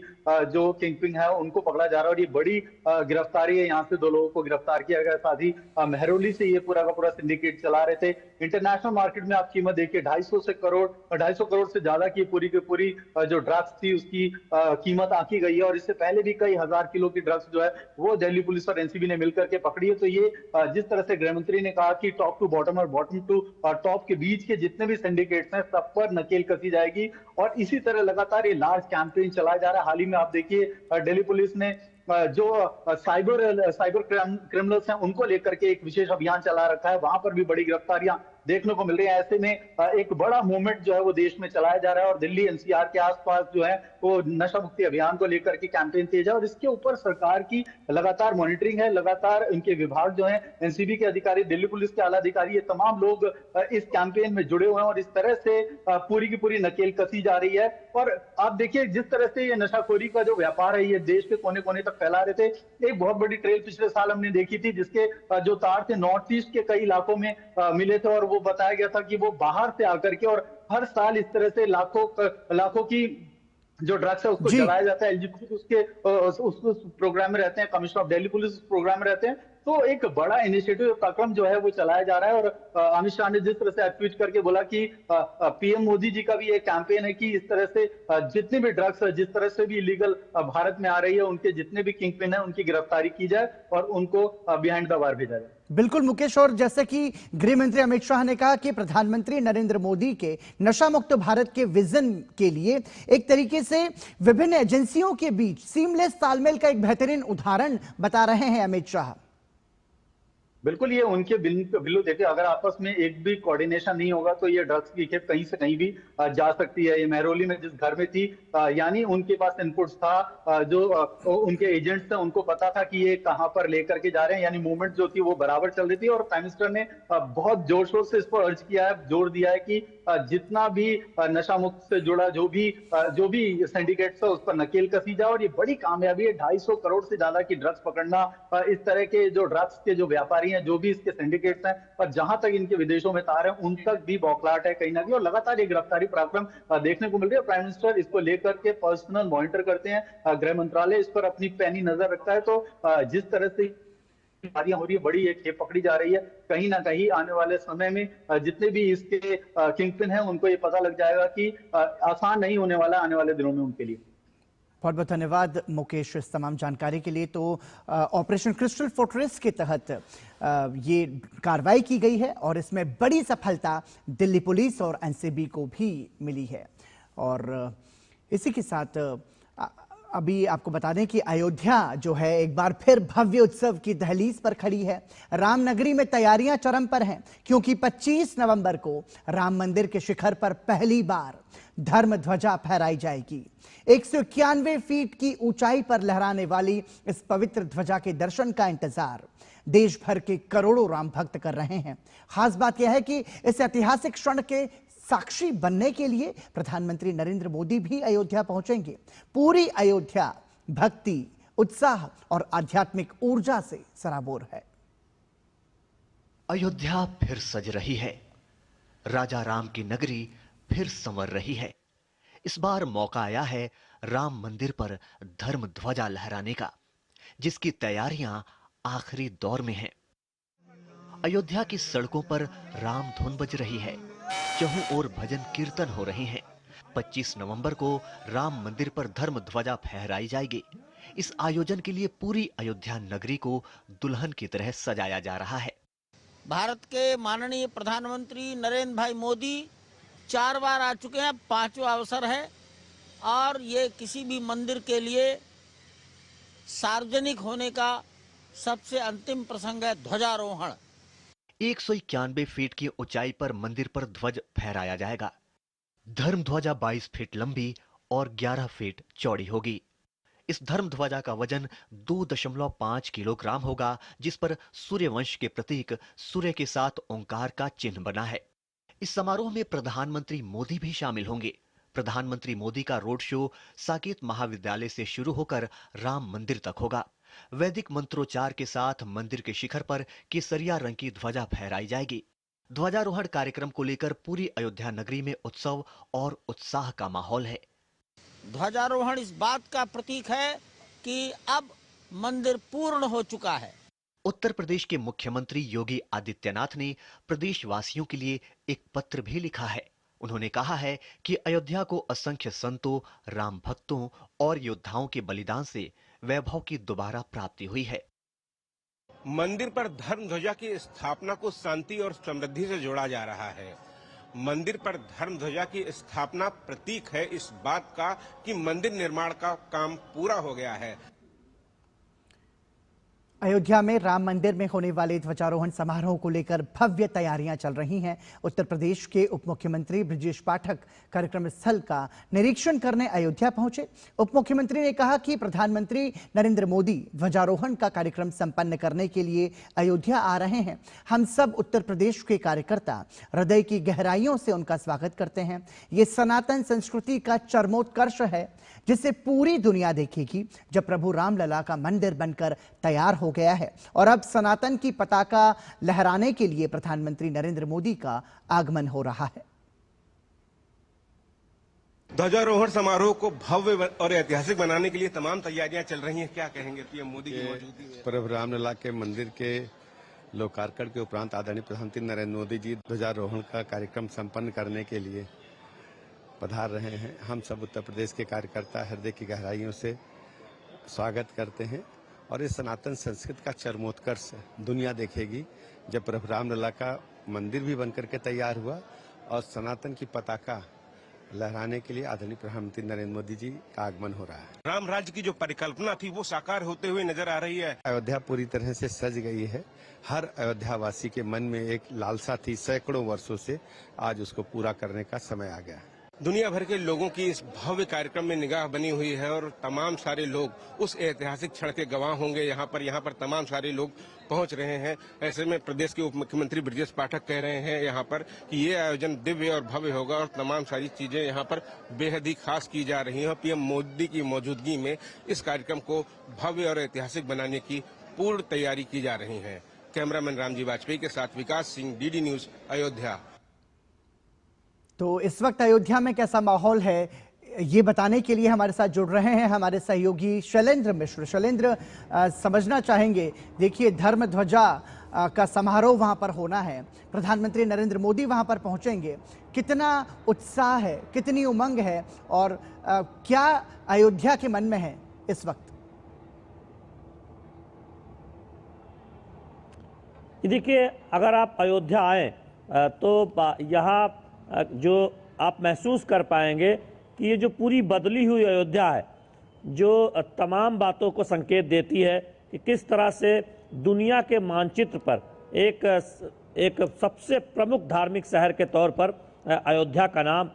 जो किंगपिन है उनको पकड़ा जा रहा है और ये बड़ी गिरफ्तारी है। यहाँ से 2 लोगों को गिरफ्तार किया गया। साथ ही मेहरौली से ये पूरा का पूरा सिंडिकेट चला रहे थे। इंटरनेशनल मार्केट में आप कीमत देखिए 250 करोड़ से ज्यादा की पूरी जो ड्रग्स थी उसकी कीमत आंकी गई है और इससे पहले भी कई हजार किलो की ड्रग्स जो है वो दिल्ली पुलिस और एनसीबी ने मिलकर के पकड़ी है। तो ये जिस तरह से गृह मंत्री ने कहा कि टॉप टू बॉटम और बॉटम टू टॉप के बीच के जितने भी सिंडिकेट्स हैं सब पर नकेल कसी जाएगी और इसी तरह लगातार ये लार्ज कैंपेन चलाया जा रहा है। हाल ही में आप देखिए दिल्ली पुलिस ने जो साइबर क्रिमिनल्स हैं उनको लेकर के एक विशेष अभियान चला रखा है। वहां पर भी बड़ी गिरफ्तारियां देखने को मिल रही है। ऐसे में एक बड़ा मूवमेंट जो है वो देश में चलाया जा रहा है और दिल्ली एनसीआर के आसपास जो है वो नशा मुक्ति अभियान को लेकर के कैंपेन तेज है और इसके ऊपर सरकार की लगातार मॉनिटरिंग है। लगातार इनके विभाग जो है एनसीबी के अधिकारी, दिल्ली पुलिस के आला अधिकारी, ये तमाम लोग इस कैंपेन में जुड़े हुए हैं और इस तरह से पूरी की पूरी नकेल कसी जा रही है। और आप देखिए जिस तरह से ये नशाखोरी का जो व्यापार है ये देश के कोने कोने तक फैला रहे थे। एक बहुत बड़ी ट्रेल पिछले साल हमने देखी थी जिसके जो तार थे नॉर्थ ईस्ट के कई इलाकों में मिले थे और वो बताया गया था कि वो बाहर से आकर के और हर साल इस तरह से लाखों की जो ड्रग्स है उसको जलाया जाता है। एलजी खुद उस प्रोग्राम में रहते हैं, commissioner of Delhi police program में रहते हैं। तो एक बड़ा इनिशिएटिव कार्यक्रम जो है वो चलाया जा रहा है और अमित शाह ने जिस तरह से ट्वीट करके बोला कि पीएम मोदी जी का भी एक कैंपेन है कि इस तरह से जितने भी ड्रग्स जिस तरह से भी इलीगल भारत में आ रही है उनके जितने भी किंगपिन है उनकी गिरफ्तारी की जाए और उनको बिहाइंड द बार भेजा जाए। बिल्कुल मुकेश, और जैसे कि गृह मंत्री अमित शाह ने कहा कि प्रधानमंत्री नरेंद्र मोदी के नशा मुक्त भारत के विजन के लिए एक तरीके से विभिन्न एजेंसियों के बीच सीमलेस तालमेल का एक बेहतरीन उदाहरण बता रहे हैं अमित शाह। बिल्कुल, ये उनके बिल्लू देखिए अगर आपस में एक भी कोऑर्डिनेशन नहीं होगा तो ये ड्रग्स की खेप कहीं से कहीं भी जा सकती है। ये मेहरौली में जिस घर में थी यानी उनके पास इनपुट्स था, जो उनके एजेंट्स थे उनको पता था कि ये कहां पर लेकर के जा रहे हैं, यानी मूवमेंट जो थी वो बराबर चल रही थी। और प्राइम मिनिस्टर ने बहुत जोर शोर से इस पर अर्ज किया है, जोर दिया है कि जितना भी नशा मुक्त से जुड़ा जो भी सिंडिकेट्स है उस पर नकेल कसी जाए। और ये बड़ी कामयाबी है, 250 करोड़ से ज्यादा की ड्रग्स पकड़ना। इस तरह के जो ड्रग्स के जो व्यापारी हैं, जो भी इसके सिंडिकेट्स हैं और जहां तक इनके विदेशों में तार है उन तक भी बौखलाहट है कहीं ना कहीं। और लगातार ये गिरफ्तारी पराक्रम देखने को मिल रही है। प्राइम मिनिस्टर इसको लेकर के पर्सनल मॉनिटर करते हैं, गृह मंत्रालय इस पर अपनी पैनी नजर रखता है। तो जिस तरह से हो रही है, बड़ी एक खेप पकड़ी जा रही है, कहीं ना कहीं आने वाले समय में जितने भी इसके किंगपिन हैं उनको ये पता लग जाएगा कि आसान नहीं होने वाला आने वाले दिनों में उनके लिए। बहुत बहुत धन्यवाद मुकेश इस तमाम जानकारी के लिए। तो ऑपरेशन क्रिस्टल फोर्ट्रेस के तहत ये कार्रवाई की गई है और इसमें बड़ी सफलता दिल्ली पुलिस और एनसीबी को भी मिली है। और इसी के साथ अभी आपको बता दें कि अयोध्या जो है एक बार फिर भव्य उत्सव की दहलीज पर खड़ी है। रामनगरी में तैयारियां चरम पर हैं, क्योंकि 25 नवंबर को राम मंदिर के शिखर पर पहली बार धर्म ध्वजा फहराई जाएगी। 191 फीट की ऊंचाई पर लहराने वाली इस पवित्र ध्वजा के दर्शन का इंतजार देश भर के करोड़ों राम भक्त कर रहे हैं। खास बात यह है कि इस ऐतिहासिक क्षण के साक्षी बनने के लिए प्रधानमंत्री नरेंद्र मोदी भी अयोध्या पहुंचेंगे। पूरी अयोध्या भक्ति, उत्साह और आध्यात्मिक ऊर्जा से सराबोर है। अयोध्या फिर सज रही है, राजा राम की नगरी फिर संवर रही है। इस बार मौका आया है राम मंदिर पर धर्म ध्वजा लहराने का, जिसकी तैयारियां आखिरी दौर में हैं। अयोध्या की सड़कों पर राम धुन बज रही है, चहुं ओर भजन कीर्तन हो रहे हैं। 25 नवंबर को राम मंदिर पर धर्म ध्वजा फहराई जाएगी। इस आयोजन के लिए पूरी अयोध्या नगरी को दुल्हन की तरह सजाया जा रहा है। भारत के माननीय प्रधानमंत्री नरेंद्र भाई मोदी 4 बार आ चुके हैं, 5वां अवसर है और ये किसी भी मंदिर के लिए सार्वजनिक होने का सबसे अंतिम प्रसंग है, ध्वजारोहण। 191 फीट की ऊंचाई पर मंदिर पर ध्वज फहराया जाएगा। धर्म ध्वजा 22 फीट लंबी और 11 फीट चौड़ी होगी। इस धर्म ध्वजा का वजन 2.5 किलोग्राम होगा, जिस पर सूर्यवंश के प्रतीक सूर्य के साथ ओंकार का चिन्ह बना है। इस समारोह में प्रधानमंत्री मोदी भी शामिल होंगे। प्रधानमंत्री मोदी का रोड शो साकेत महाविद्यालय से शुरू होकर राम मंदिर तक होगा। वैदिक मंत्रोच्चार के साथ मंदिर के शिखर पर केसरिया रंग की ध्वजा फहराई जाएगी। ध्वजारोहण कार्यक्रम को लेकर पूरी अयोध्या नगरी में उत्सव और उत्साह का माहौल है। ध्वजारोहण इस बात का प्रतीक है कि अब मंदिर पूर्ण हो चुका है। उत्तर प्रदेश के मुख्यमंत्री योगी आदित्यनाथ ने प्रदेशवासियों के लिए एक पत्र भी लिखा है। उन्होंने कहा है कि अयोध्या को असंख्य संतों, राम भक्तों और योद्धाओं के बलिदान से वैभव की दोबारा प्राप्ति हुई है। मंदिर पर धर्म ध्वजा की स्थापना को शांति और समृद्धि से जोड़ा जा रहा है। मंदिर पर धर्म ध्वजा की स्थापना प्रतीक है इस बात का कि मंदिर निर्माण का काम पूरा हो गया है। अयोध्या में राम मंदिर में होने वाले ध्वजारोहण समारोह को लेकर भव्य तैयारियां चल रही हैं। उत्तर प्रदेश के उप मुख्यमंत्री ब्रजेश पाठक कार्यक्रम स्थल का निरीक्षण करने अयोध्या पहुंचे। उप मुख्यमंत्री ने कहा कि प्रधानमंत्री नरेंद्र मोदी ध्वजारोहण का कार्यक्रम संपन्न करने के लिए अयोध्या आ रहे हैं। हम सब उत्तर प्रदेश के कार्यकर्ता हृदय की गहराइयों से उनका स्वागत करते हैं। ये सनातन संस्कृति का चरमोत्कर्ष है, जिसे पूरी दुनिया देखेगी जब प्रभु रामलला का मंदिर बनकर तैयार हो गया है और अब सनातन की पताका लहराने के लिए प्रधानमंत्री नरेंद्र मोदी का आगमन हो रहा है। ध्वजारोहण समारोह को भव्य और ऐतिहासिक बनाने के लिए तमाम तैयारियां चल रही हैं। क्या कहेंगे पीएम मोदी की मौजूदगी में? प्रभु रामलला के मंदिर के लोकार्पण के उपरांत आदरणीय प्रधानमंत्री नरेंद्र मोदी जी ध्वजारोहण का कार्यक्रम संपन्न करने के लिए पधार रहे हैं। हम सब उत्तर प्रदेश के कार्यकर्ता हृदय की गहराइयों से स्वागत करते हैं और इस सनातन संस्कृति का चरमोत्कर्ष दुनिया देखेगी जब प्रभु रामलला का मंदिर भी बनकर के तैयार हुआ और सनातन की पताका लहराने के लिए आदरणीय प्रधानमंत्री नरेंद्र मोदी जी का आगमन हो रहा है। राम राज्य की जो परिकल्पना थी वो साकार होते हुए नजर आ रही है। अयोध्या पूरी तरह से सज गई है। हर अयोध्यावासी के मन में एक लालसा थी सैकड़ों वर्षों से, आज उसको पूरा करने का समय आ गया है। दुनिया भर के लोगों की इस भव्य कार्यक्रम में निगाह बनी हुई है और तमाम सारे लोग उस ऐतिहासिक क्षण के गवाह होंगे। यहाँ पर तमाम सारे लोग पहुंच रहे हैं। ऐसे में प्रदेश के उप मुख्यमंत्री ब्रजेश पाठक कह रहे हैं यहाँ पर कि ये आयोजन दिव्य और भव्य होगा और तमाम सारी चीजें यहाँ पर बेहद ही खास की जा रही हैं। पीएम मोदी की मौजूदगी में इस कार्यक्रम को भव्य और ऐतिहासिक बनाने की पूर्ण तैयारी की जा रही है। कैमरामैन रामजी वाजपेयी के साथ विकास सिंह, डीडी न्यूज, अयोध्या। तो इस वक्त अयोध्या में कैसा माहौल है, ये बताने के लिए हमारे साथ जुड़ रहे हैं हमारे सहयोगी शैलेंद्र मिश्र। शैलेंद्र, समझना चाहेंगे, देखिए धर्म ध्वजा का समारोह वहां पर होना है, प्रधानमंत्री नरेंद्र मोदी वहां पर पहुंचेंगे, कितना उत्साह है, कितनी उमंग है और क्या अयोध्या के मन में है इस वक्त? देखिए, अगर आप अयोध्या आए तो यहाँ जो आप महसूस कर पाएंगे कि ये जो पूरी बदली हुई अयोध्या है जो तमाम बातों को संकेत देती है कि किस तरह से दुनिया के मानचित्र पर एक सबसे प्रमुख धार्मिक शहर के तौर पर अयोध्या का नाम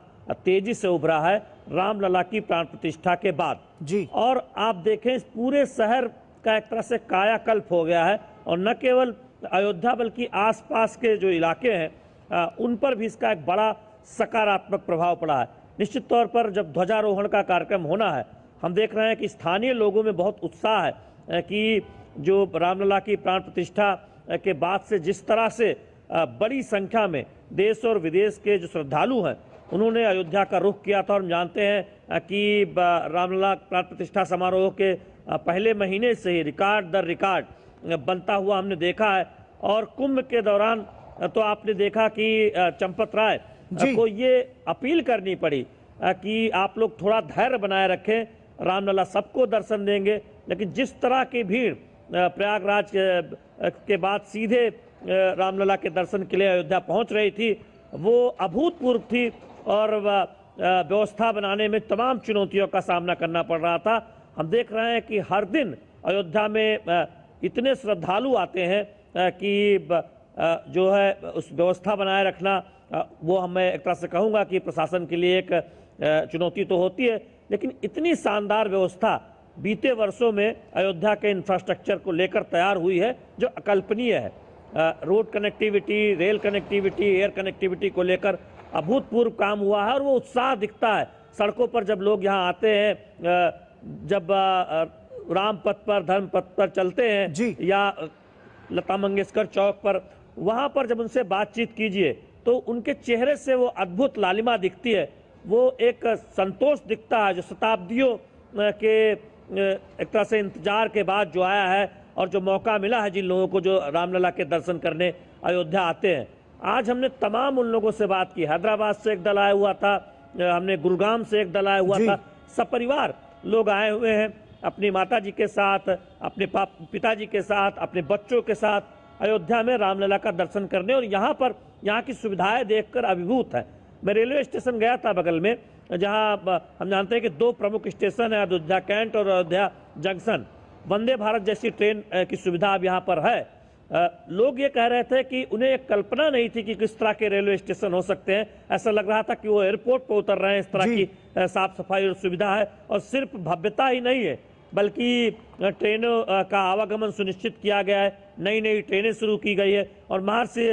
तेजी से उभरा है रामलला की प्राण प्रतिष्ठा के बाद जी। और आप देखें इस पूरे शहर का एक तरह से कायाकल्प हो गया है, और न केवल अयोध्या बल्कि आसपास के जो इलाके हैं उन पर भी इसका एक बड़ा सकारात्मक प्रभाव पड़ा है। निश्चित तौर पर जब ध्वजारोहण का कार्यक्रम होना है, हम देख रहे हैं कि स्थानीय लोगों में बहुत उत्साह है कि जो रामलला की प्राण प्रतिष्ठा के बाद से जिस तरह से बड़ी संख्या में देश और विदेश के जो श्रद्धालु हैं उन्होंने अयोध्या का रुख किया था। और हम जानते हैं कि रामलला प्राण प्रतिष्ठा समारोह के पहले महीने से ही रिकॉर्ड दर रिकॉर्ड बनता हुआ हमने देखा है। और कुंभ के दौरान तो आपने देखा कि चंपत राय को ये अपील करनी पड़ी कि आप लोग थोड़ा धैर्य बनाए रखें, रामलला सबको दर्शन देंगे। लेकिन जिस तरह की भीड़ प्रयागराज के बाद सीधे रामलला के दर्शन के लिए अयोध्या पहुंच रही थी, वो अभूतपूर्व थी और व्यवस्था बनाने में तमाम चुनौतियों का सामना करना पड़ रहा था। हम देख रहे हैं कि हर दिन अयोध्या में इतने श्रद्धालु आते हैं कि जो है उस व्यवस्था बनाए रखना वो मैं एक तरह से कहूँगा कि प्रशासन के लिए एक चुनौती तो होती है, लेकिन इतनी शानदार व्यवस्था बीते वर्षों में अयोध्या के इंफ्रास्ट्रक्चर को लेकर तैयार हुई है जो अकल्पनीय है। Road connectivity, rail connectivity, air connectivity को लेकर अभूतपूर्व काम हुआ है और वो उत्साह दिखता है सड़कों पर जब लोग यहाँ आते हैं, जब राम पथ पर, धर्म पथ पर चलते हैं या लता मंगेशकर चौक पर, वहाँ पर जब उनसे बातचीत कीजिए तो उनके चेहरे से वो अद्भुत लालिमा दिखती है, वो एक संतोष दिखता है जो शताब्दियों के एक तरह से इंतजार के बाद जो आया है और जो मौका मिला है जिन लोगों को जो रामलला के दर्शन करने अयोध्या आते हैं। आज हमने तमाम उन लोगों से बात की, हैदराबाद से एक दल आया हुआ था, हमने गुरुग्राम से एक दल आया हुआ था, सपरिवार लोग आए हुए हैं अपनी माता जी के साथ, अपने पिताजी के साथ, अपने बच्चों के साथ अयोध्या में रामलला का दर्शन करने, और यहाँ की सुविधाएं देखकर अभिभूत है। मैं रेलवे स्टेशन गया था बगल में, जहाँ हम जानते हैं कि दो प्रमुख स्टेशन है, अयोध्या कैंट और अयोध्या जंक्शन। वंदे भारत जैसी ट्रेन की सुविधा अब यहाँ पर है। लोग ये कह रहे थे कि उन्हें एक कल्पना नहीं थी कि किस तरह के रेलवे स्टेशन हो सकते हैं। ऐसा लग रहा था कि वो एयरपोर्ट पर उतर रहे हैं। इस तरह की साफ सफाई और सुविधा है, और सिर्फ भव्यता ही नहीं है बल्कि ट्रेनों का आवागमन सुनिश्चित किया गया है, नई नई ट्रेनें शुरू की गई है। और महर्षि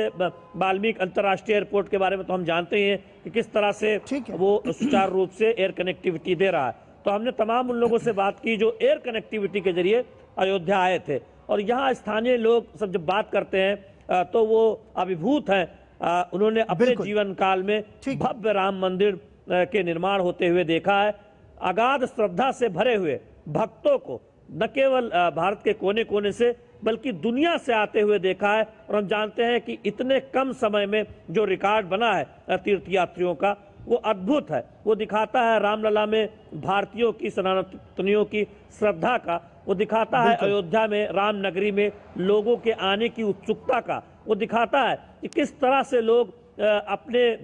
वाल्मीकि अंतर्राष्ट्रीय एयरपोर्ट के बारे में तो हम जानते ही हैं कि किस तरह से वो सुचारू रूप से एयर कनेक्टिविटी दे रहा है। तो हमने तमाम उन लोगों से बात की जो एयर कनेक्टिविटी के जरिए अयोध्या आए थे, और यहाँ स्थानीय लोग सब जब बात करते हैं तो वो अभिभूत हैं। उन्होंने अपने जीवन काल में भव्य राम मंदिर के निर्माण होते हुए देखा है। अगाध श्रद्धा से भरे हुए भक्तों को न केवल भारत के कोने कोने से बल्कि दुनिया से आते हुए देखा है। और हम जानते हैं कि इतने कम समय में जो रिकॉर्ड बना है तीर्थयात्रियों का, वो अद्भुत है। वो दिखाता है रामलला में भारतीयों की, सनातनियों की श्रद्धा का, वो दिखाता है अयोध्या में, राम नगरी में लोगों के आने की उत्सुकता का, वो दिखाता है कि किस तरह से लोग अपने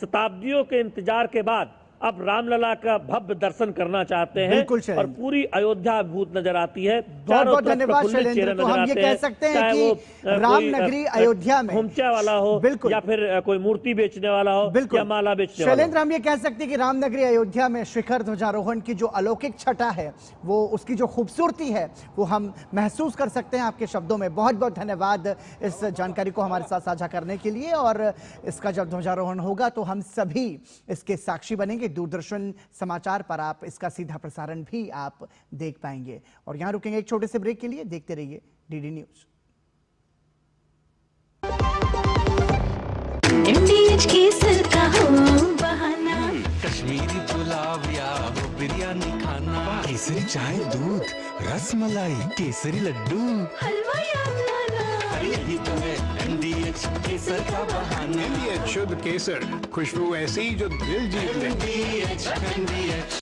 शताब्दियों के इंतजार के बाद अब रामलला का भव्य दर्शन करना चाहते हैं, और पूरी अयोध्या अद्भुत नजर आती है। बहुत बहुत धन्यवाद शैलेंद्र। तो हम ये कह सकते हैं कि राम नगरी अयोध्या में खोमचा वाला हो या फिर कोई मूर्ति बेचने वाला हो या माला बेचने वाला। शैलेंद्र, हम ये कह सकते हैं कि राम नगरी अयोध्या में शिखर ध्वजारोहण की जो अलौकिक छटा है, वो उसकी जो खूबसूरती है वो हम महसूस कर सकते हैं आपके शब्दों में। बहुत बहुत धन्यवाद इस जानकारी को हमारे साथ साझा करने के लिए। और इसका जब ध्वजारोहण होगा तो हम सभी इसके साक्षी बनेंगे। दूरदर्शन समाचार पर आप इसका सीधा प्रसारण भी आप देख पाएंगे। और यहां रुकेंगे एक छोटे से ब्रेक के लिए। देखते रहिए डीडी न्यूज। MDH केसर का हो बहाना, कश्मीरी पुलाव या हो बिरयानी खाना, केसरी चाय दूध, रसमलाई, केसरी लड्डू, हलवा या बनाना, यही तो है MDH केसर का बहाना। MDH शुद्ध केसर, खुशबू ऐसी जो दिल जीत ले। MDH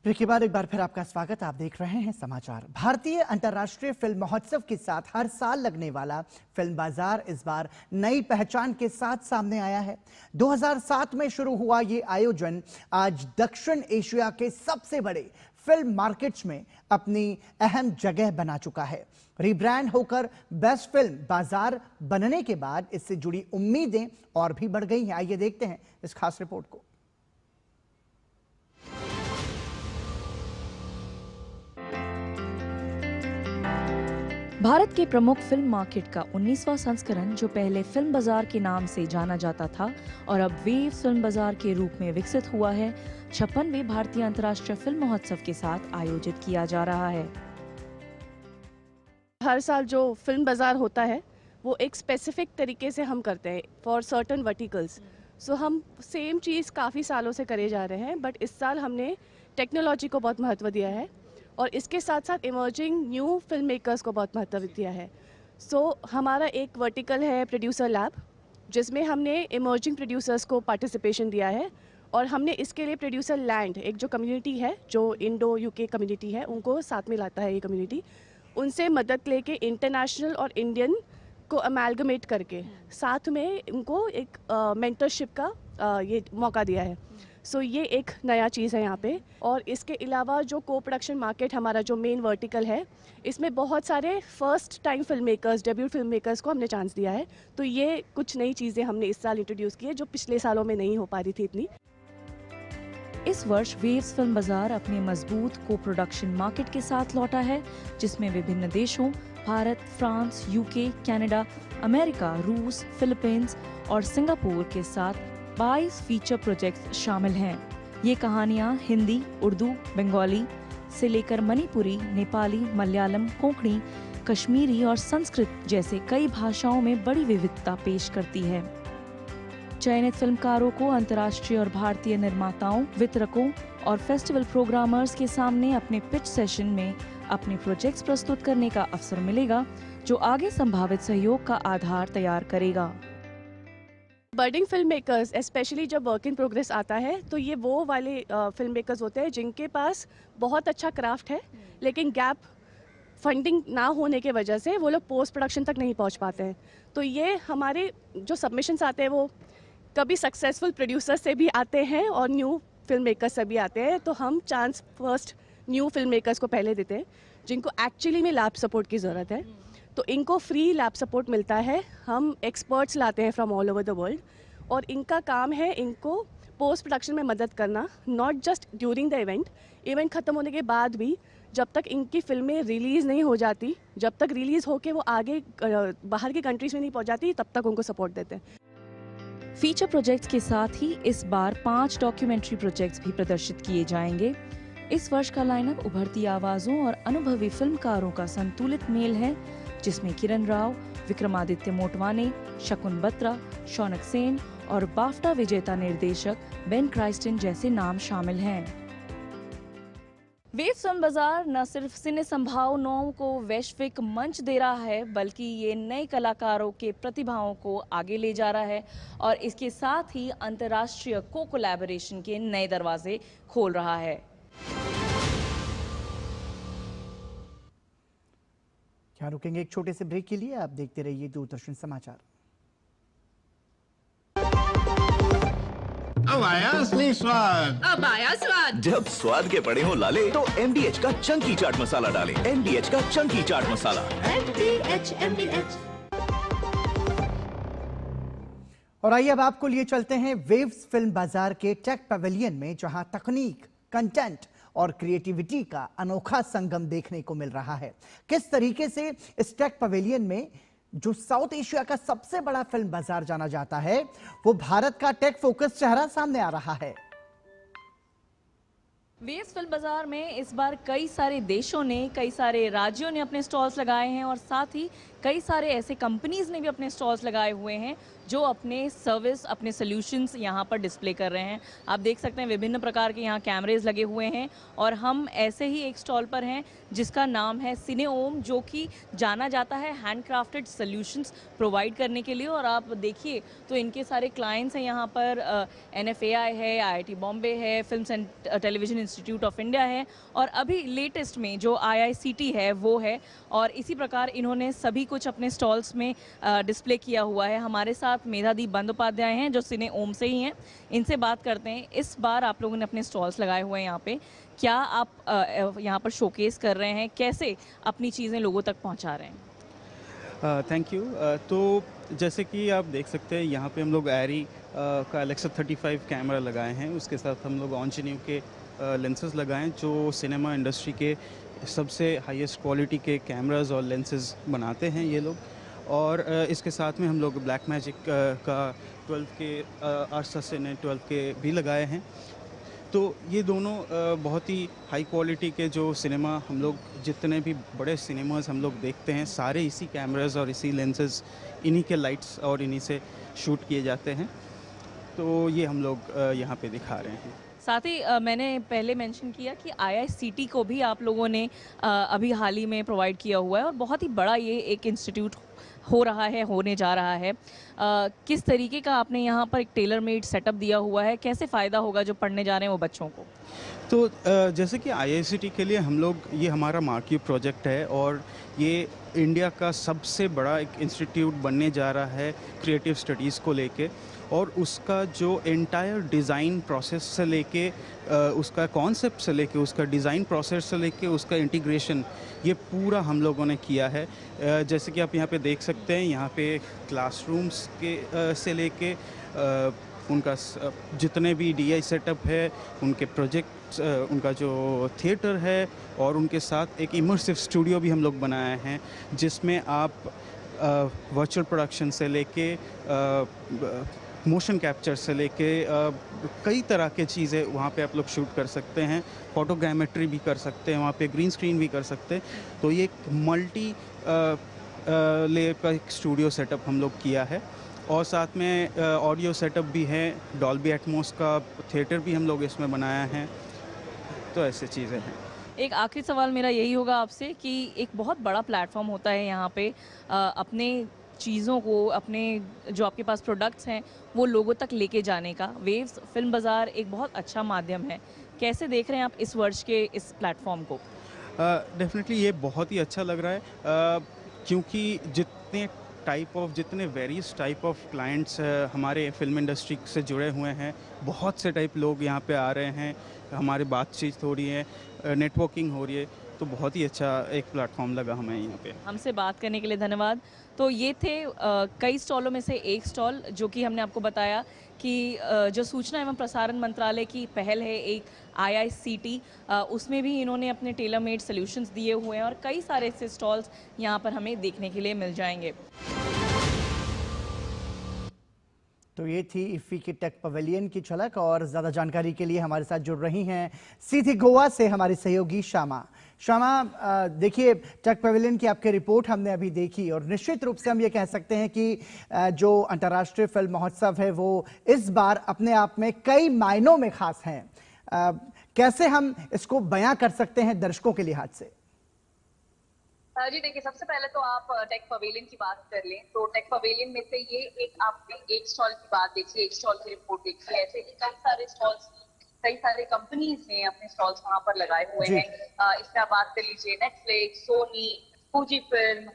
ब्रेक के बाद एक बार फिर आपका स्वागत। आप देख रहे हैं समाचार। भारतीय अंतर्राष्ट्रीय फिल्म महोत्सव के साथ हर साल लगने वाला फिल्म बाजार इस बार नई पहचान के साथ सामने आया है। 2007 में शुरू हुआ ये आयोजन आज दक्षिण एशिया के सबसे बड़े फिल्म मार्केट्स में अपनी अहम जगह बना चुका है। रीब्रांड होकर बेस्ट फिल्म बाजार बनने के बाद इससे जुड़ी उम्मीदें और भी बढ़ गई हैं। आइए देखते हैं इस खास रिपोर्ट को। भारत के प्रमुख फिल्म मार्केट का 19वां संस्करण, जो पहले फिल्म बाजार के नाम से जाना जाता था और अब वेव फिल्म बाजार के रूप में विकसित हुआ है, 56वें भारतीय अंतर्राष्ट्रीय फिल्म महोत्सव के साथ आयोजित किया जा रहा है। हर साल जो फिल्म बाजार होता है वो एक स्पेसिफिक तरीके से हम करते हैं फॉर सर्टन वर्टिकल्स। सो हम सेम चीज़ काफ़ी सालों से करे जा रहे हैं, बट इस साल हमने टेक्नोलॉजी को बहुत महत्व दिया है और इसके साथ साथ इमर्जिंग न्यू फिल्म मेकर्स को बहुत महत्व दिया है। सो हमारा एक वर्टिकल है प्रोड्यूसर लैब, जिसमें हमने इमर्जिंग प्रोड्यूसर्स को पार्टिसिपेशन दिया है और हमने इसके लिए प्रोड्यूसर लैंड, एक जो कम्युनिटी है जो इंडो यूके कम्युनिटी है, उनको साथ में लाता है ये कम्युनिटी। उनसे मदद लेके इंटरनेशनल और इंडियन को अमेलगमेट करके साथ में उनको एक मेंटरशिप का ये मौका दिया है। सो ये एक नया चीज़ है यहाँ पे। और इसके अलावा जो को प्रोडक्शन मार्केट हमारा जो मेन वर्टिकल है, इसमें बहुत सारे first time film makers, debut film makers को हमने चांस दिया है। तो ये कुछ नई चीज़ें हमने इस साल इंट्रोड्यूस की है जो पिछले सालों में नहीं हो पा रही थी इतनी। इस वर्ष वेव्स फिल्म बाजार अपने मजबूत को प्रोडक्शन मार्केट के साथ लौटा है, जिसमें विभिन्न देशों Bharat, France, UK, Canada, America, रूस, फिलीपींस और सिंगापुर के साथ 22 फीचर प्रोजेक्ट्स शामिल हैं। ये कहानियाँ हिंदी, उर्दू, बंगाली से लेकर मणिपुरी, नेपाली, मलयालम, कोंकणी, कश्मीरी और संस्कृत जैसे कई भाषाओं में बड़ी विविधता पेश करती है। चयनित फिल्मकारों को अंतर्राष्ट्रीय और भारतीय निर्माताओं, वितरकों और फेस्टिवल प्रोग्रामर्स के सामने अपने पिच सेशन में अपने प्रोजेक्ट्स प्रस्तुत करने का अवसर मिलेगा, जो आगे संभावित सहयोग का आधार तैयार करेगा। बर्डिंग फिल्म मेकर्स, स्पेशली जब वर्क इन प्रोग्रेस आता है, तो ये वो वाले फिल्म मेकर्स होते हैं जिनके पास बहुत अच्छा क्राफ्ट है, लेकिन गैप फंडिंग ना होने के वजह से वो लोग पोस्ट प्रोडक्शन तक नहीं पहुंच पाते हैं। तो ये हमारे जो सबमिशंस आते हैं वो कभी सक्सेसफुल प्रोड्यूसर से भी आते हैं और न्यू फिल्म मेकर्स से भी आते हैं। तो हम chance first new film makers को पहले देते हैं, जिनको एक्चुअली में लैब सपोर्ट की ज़रूरत है। तो इनको फ्री लैब सपोर्ट मिलता है। हम एक्सपर्ट्स लाते हैं from all over the world और इनका काम है इनको पोस्ट प्रोडक्शन में मदद करना, not just during the event ख़त्म होने के बाद भी। जब तक इनकी फिल्में रिलीज़ नहीं हो जाती, जब तक रिलीज़ होके वो आगे बाहर की कंट्रीज में नहीं पहुंच जाती, तब तक उनको सपोर्ट देते हैं। फीचर प्रोजेक्ट्स के साथ ही इस बार 5 डॉक्यूमेंट्री प्रोजेक्ट्स भी प्रदर्शित किए जाएंगे। इस वर्ष का लाइनअप उभरती आवाज़ों और अनुभवी फिल्मकारों का संतुलित मेल है, जिसमें किरण राव, विक्रमादित्य मोटवाने, शकुन बत्रा, शौनक सेन और बाफ्टा विजेता निर्देशक बेन क्राइस्टन जैसे नाम शामिल हैं। वेव फिल्म बाजार न सिर्फ सिने संभावनाओं को वैश्विक मंच दे रहा है, बल्कि ये नए कलाकारों के प्रतिभाओं को आगे ले जा रहा है और इसके साथ ही अंतर्राष्ट्रीय कोलैबोरेशन के नए दरवाजे खोल रहा है। यहाँ रुकेंगे एक छोटे से ब्रेक के लिए। आप देखते रहिए दूरदर्शन समाचार। अब आया असली स्वाद। अब आया स्वाद। जब स्वाद के पड़े हो लाले, तो MDH का चंकी चाट मसाला डालें। MDH का चंकी चाट मसाला। MDH। और आइए अब आपको लिए चलते हैं वेव्स फिल्म बाजार के टेक पवेलियन में, जहां तकनीक, कंटेंट और क्रिएटिविटी का अनोखा संगम देखने को मिल रहा है। किस तरीके से इस टेक पवेलियन में, जो साउथ एशिया का सबसे बड़ा फिल्म बाजार जाना जाता है, वो भारत का टेक फोकस चेहरा सामने आ रहा है। वेव्स फिल्म बाजार में इस बार कई सारे देशों ने, कई सारे राज्यों ने अपने स्टॉल्स लगाए हैं और साथ ही कई सारे ऐसे कंपनीज ने भी अपने स्टॉल्स लगाए हुए हैं जो अपने सर्विस, अपने सॉल्यूशंस यहाँ पर डिस्प्ले कर रहे हैं। आप देख सकते हैं विभिन्न प्रकार के यहाँ कैमरेज लगे हुए हैं और हम ऐसे ही एक स्टॉल पर हैं जिसका नाम है सिनेओम, जो कि जाना जाता है हैंडक्राफ्टेड सॉल्यूशंस प्रोवाइड करने के लिए। और आप देखिए तो इनके सारे क्लाइंट्स हैं यहाँ पर, NFAI है, IIT बॉम्बे है, films and television institute of India है और अभी लेटेस्ट में जो IICT है वो है। और इसी प्रकार इन्होंने सभी कुछ अपने स्टॉल्स में डिस्प्ले किया हुआ है। हमारे साथ मेधादीप बंदोपाध्याय हैं जो सिनेओम से ही हैं, इनसे बात करते हैं। इस बार आप लोगों ने अपने स्टॉल्स लगाए हुए हैं यहाँ पे, क्या आप यहाँ पर शोकेस कर रहे हैं, कैसे अपनी चीज़ें लोगों तक पहुँचा रहे हैं? Thank you. तो जैसे कि आप देख सकते हैं यहाँ पे हम लोग एरी का Alexa 35 कैमरा लगाए हैं, उसके साथ हम लोग ऑनजिन्यू के लेंसेज लगाएं जो सिनेमा इंडस्ट्री के सबसे हाईएस्ट क्वालिटी के कैमरास और लेंसेज बनाते हैं ये लोग। और इसके साथ में हम लोग ब्लैक मैजिक का 12 के आरसा ने 12 के भी लगाए हैं। तो ये दोनों बहुत ही हाई क्वालिटी के जो सिनेमा हम लोग जितने भी बड़े सिनेमास हम लोग देखते हैं सारे इसी कैमरास और इसी लेंसेज, इन्हीं के लाइट्स और इन्हीं से शूट किए जाते हैं। तो ये हम लोग यहाँ पे दिखा रहे हैं। साथ ही मैंने पहले मेंशन किया कि IICT को भी आप लोगों ने अभी हाल ही में प्रोवाइड किया हुआ है और बहुत ही बड़ा ये एक इंस्टीट्यूट हो रहा है, होने जा रहा है। किस तरीके का आपने यहाँ पर एक टेलर मेड सेटअप दिया हुआ है, कैसे फ़ायदा होगा जो पढ़ने जा रहे हैं वो बच्चों को? तो जैसे कि IICT के लिए हम लोग, ये हमारा मार्क्यू प्रोजेक्ट है और ये इंडिया का सबसे बड़ा एक इंस्टीट्यूट बनने जा रहा है क्रिएटिव स्टडीज़ को लेके। और उसका जो एंटायर डिज़ाइन प्रोसेस से लेके उसका कॉन्सेप्ट से लेके उसका डिज़ाइन प्रोसेस से लेके उसका इंटीग्रेशन, ये पूरा हम लोगों ने किया है। जैसे कि आप यहाँ पे देख सकते हैं, यहाँ पे क्लासरूम्स के से लेके उनका जितने भी DI सेटअप है, उनके प्रोजेक्ट्स, उनका जो थिएटर है और उनके साथ एक इमर्सिव स्टूडियो भी हम लोग बनाए हैं जिसमें आप वर्चुअल प्रोडक्शन से लेके मोशन कैप्चर से लेके कई तरह के चीज़ें वहाँ पे आप लोग शूट कर सकते हैं। फोटोग्रामेट्री भी कर सकते हैं, वहाँ पे ग्रीन स्क्रीन भी कर सकते हैं। तो ये एक मल्टी लेयर का एक स्टूडियो सेटअप हम लोग किया है और साथ में ऑडियो सेटअप भी है, डॉल्बी एटमॉस का थिएटर भी हम लोग इसमें बनाया है। तो ऐसे चीज़ें हैं। एक आखिरी सवाल मेरा यही होगा आपसे कि एक बहुत बड़ा प्लेटफॉर्म होता है यहाँ पे अपने चीज़ों को, अपने जो आपके पास प्रोडक्ट्स हैं वो लोगों तक लेके जाने का। वेव्स फिल्म बाज़ार एक बहुत अच्छा माध्यम है, कैसे देख रहे हैं आप इस वर्ष के इस प्लेटफॉर्म को? डेफिनेटली ये बहुत ही अच्छा लग रहा है क्योंकि जितने वेरियस टाइप ऑफ क्लाइंट्स हमारे फिल्म इंडस्ट्री से जुड़े हुए हैं, बहुत से टाइप लोग यहाँ पे आ रहे हैं, हमारी बातचीत हो रही है, नेटवर्किंग हो रही है। तो बहुत ही अच्छा एक प्लेटफॉर्म लगा हमें यहाँ पे। हमसे बात करने के लिए धन्यवाद। तो ये थे कई स्टॉलों में से एक स्टॉल जो कि हमने आपको बताया कि जो सूचना एवं प्रसारण मंत्रालय की पहल है एक IICT, उसमें भी इन्होंने अपने टेलर मेड सॉल्यूशंस दिए हुए हैं और कई सारे ऐसे स्टॉल्स यहाँ पर हमें देखने के लिए मिल जाएंगे। तो ये थी इफ्फी के टेक पवेलियन की झलक और ज़्यादा जानकारी के लिए हमारे साथ जुड़ रही हैं सीधे गोवा से हमारी सहयोगी श्यामा। देखिए, टेक पवेलियन की आपकी रिपोर्ट हमने अभी देखी और निश्चित रूप से हम ये कह सकते हैं कि जो अंतर्राष्ट्रीय फिल्म महोत्सव है वो इस बार अपने आप में कई मायनों में खास हैं। कैसे हम इसको बयां कर सकते हैं दर्शकों के लिहाज से? जी देखिए, सबसे पहले तो आप टेक पवेलियन की बात कर लें तो टेक पवेलियन में से ये आपने एक स्टॉल की बात देखी, एक स्टॉल की रिपोर्ट देखी है। ऐसे ही कई सारे स्टॉल्स, कई सारे कंपनीज ने अपने स्टॉल्स वहां पर लगाए हुए हैं। इसमें आप बात कर लीजिए Netflix, Sony, Fuji film,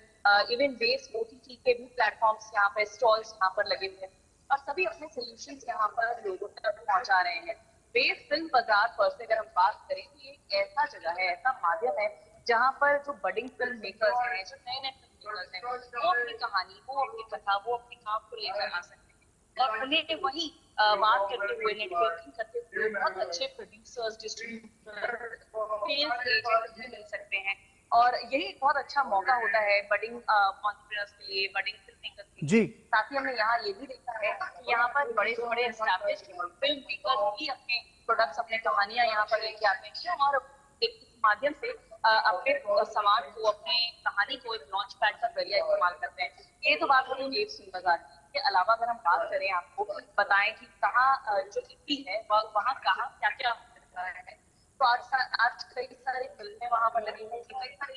even Waves OTT के भी प्लेटफॉर्म्स यहाँ पे स्टॉल्स यहाँ पर लगे हुए हैं और सभी अपने सोल्यूशंस यहाँ पर लोगों तक पहुंचा रहे हैं। वेव फिल्म बाजार पर से अगर हम बात करें तो ये एक ऐसा जगह है, ऐसा माध्यम है जहाँ पर जो बडिंग फिल्म मेकर्स हैं, जो नए फिल्म मेकर्स हैं, वो अपनी कहानी, वो अपनी कथा, वो अपने काम को लेकर आ सकते हैं और उन्हें वही बात करते हुए, नेटवर्किंग करते हुए बहुत अच्छे प्रोड्यूसर्स, डिस्ट्रीब्यूटर्स, सेल्स एजेंट्स भी मिल सकते हैं। और यही एक बहुत अच्छा मौका होता है बडिंग एंटरप्रेन्योर्स के लिए, बडिंग फिल्म मेकर्स के लिए। साथ ही हमने यहाँ ये भी देखा है कि यहाँ पर बड़े से बड़े एस्टैब्लिश्ड फिल्म मेकर्स भी अपने प्रोडक्ट्स, अपने कहानियां यहाँ पर लेके आते हैं और इस माध्यम से अपने समाज को, अपने कहानी को एक लॉन्च पैड का जरिया इस्तेमाल करते हैं। ये तो बात हुई वेव्स फिल्म बाजार की। इसके अलावा अगर हम बात करें, आपको बताएं कि कहाँ जो हिंदी है वहाँ कहाँ क्या क्या है, तो आज कई सारी फिल्में वहाँ पर लगी हुई थी, कई सारी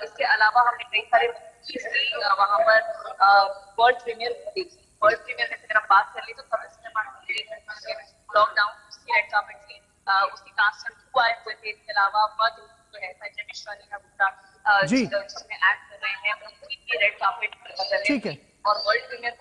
इसके अलावा हमने कई सारे वहाँ पर वर्ल्ड प्रीमियर देखी। वर्ल्ड प्रीमियर में अगर हम बात कर ले तो तमिल सिनेमा लॉकडाउन उसकी रेड कार्पेट थी, उसकी कास्ट आए हुए थे। इसके अलावा वध जो है संजय मिश्रा, नीना गुप्ता जिसमें एक्ट कर रहे हैं, उनकी रेड कार्पेट ठीक है। और वर्ल्ड प्रीमियर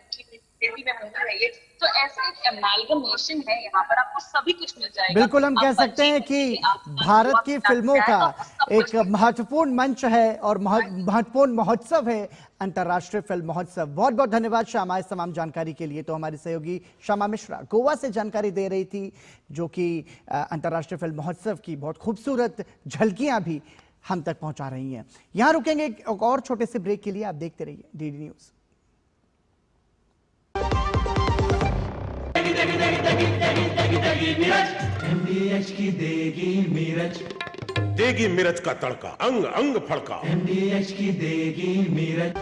हिंदी में मूवी है ये। तो ऐसे एक एमालगमेशन है, यहाँ पर आपको सभी कुछ मिल जाएगा। बिल्कुल, हम कह सकते हैं कि भारत की फिल्मों का एक महत्वपूर्ण मंच है और महत्वपूर्ण महोत्सव है अंतर्राष्ट्रीय फिल्म महोत्सव। बहुत बहुत धन्यवाद श्यामा इस तमाम जानकारी के लिए। तो हमारी सहयोगी श्यामा मिश्रा गोवा से जानकारी दे रही थी, जो कि अंतर्राष्ट्रीय फिल्म महोत्सव की बहुत खूबसूरत झलकियां भी हम तक पहुंचा रही हैं। यहां रुकेंगे एक और छोटे से ब्रेक के लिए। आप देखते रहिए डीडी न्यूज। MDH की देगी मिर्च, देगी मिर्च का तड़का, अंग अंग फड़का। MDH की देगी मिर्च।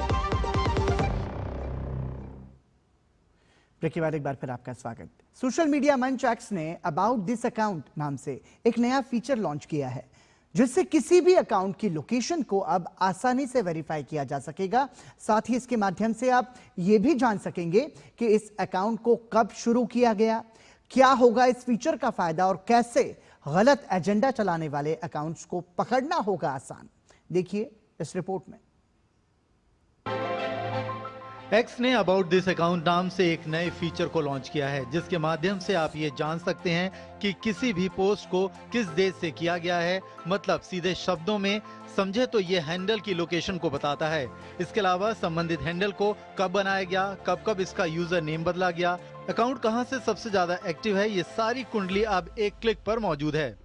ब्रेक के बाद एक बार फिर आपका स्वागत। सोशल मीडिया मंच एक्स ने अबाउट दिस अकाउंट नाम से एक नया फीचर लॉन्च किया है, जिससे किसी भी अकाउंट की लोकेशन को अब आसानी से वेरीफाई किया जा सकेगा। साथ ही इसके माध्यम से आप ये भी जान सकेंगे कि इस अकाउंट को कब शुरू किया गया, क्या होगा इस फीचर का फायदा और कैसे गलत एजेंडा चलाने वाले अकाउंट्स को पकड़ना होगा आसान। देखिए इस रिपोर्ट में। एक्स ने अबाउट दिस अकाउंट नाम से एक नए फीचर को लॉन्च किया है, जिसके माध्यम से आप ये जान सकते हैं कि किसी भी पोस्ट को किस देश से किया गया है। मतलब सीधे शब्दों में समझे तो ये हैंडल की लोकेशन को बताता है। इसके अलावा संबंधित हैंडल को कब बनाया गया, कब कब इसका यूजर नेम बदला गया, अकाउंट कहां से सबसे ज्यादा एक्टिव है, ये सारी कुंडली अब एक क्लिक पर मौजूद है।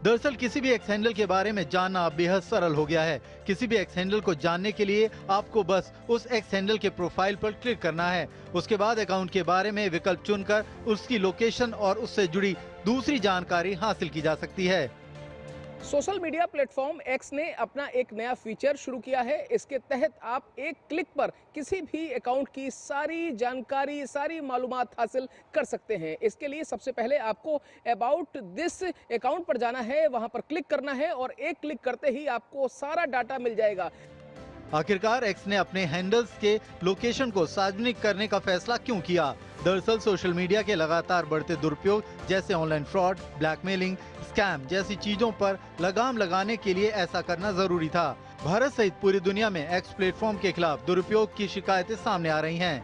दरअसल किसी भी एक्स हैंडल के बारे में जानना अब बेहद सरल हो गया है। किसी भी एक्स हैंडल को जानने के लिए आपको बस उस एक्स हैंडल के प्रोफाइल पर क्लिक करना है। उसके बाद अकाउंट के बारे में विकल्प चुनकर उसकी लोकेशन और उससे जुड़ी दूसरी जानकारी हासिल की जा सकती है। सोशल मीडिया प्लेटफॉर्म एक्स ने अपना एक नया फीचर शुरू किया है। इसके तहत आप एक क्लिक पर किसी भी अकाउंट की सारी जानकारी, सारी मालूमात हासिल कर सकते हैं। इसके लिए सबसे पहले आपको अबाउट दिस अकाउंट पर जाना है, वहां पर क्लिक करना है और एक क्लिक करते ही आपको सारा डाटा मिल जाएगा। आखिरकार एक्स ने अपने हैंडल्स के लोकेशन को सार्वजनिक करने का फैसला क्यों किया? दरअसल सोशल मीडिया के लगातार बढ़ते दुरुपयोग जैसे ऑनलाइन फ्रॉड, ब्लैकमेलिंग, स्कैम जैसी चीजों पर लगाम लगाने के लिए ऐसा करना जरूरी था। भारत सहित पूरी दुनिया में एक्स प्लेटफॉर्म के खिलाफ दुरुपयोग की शिकायतें सामने आ रही हैं।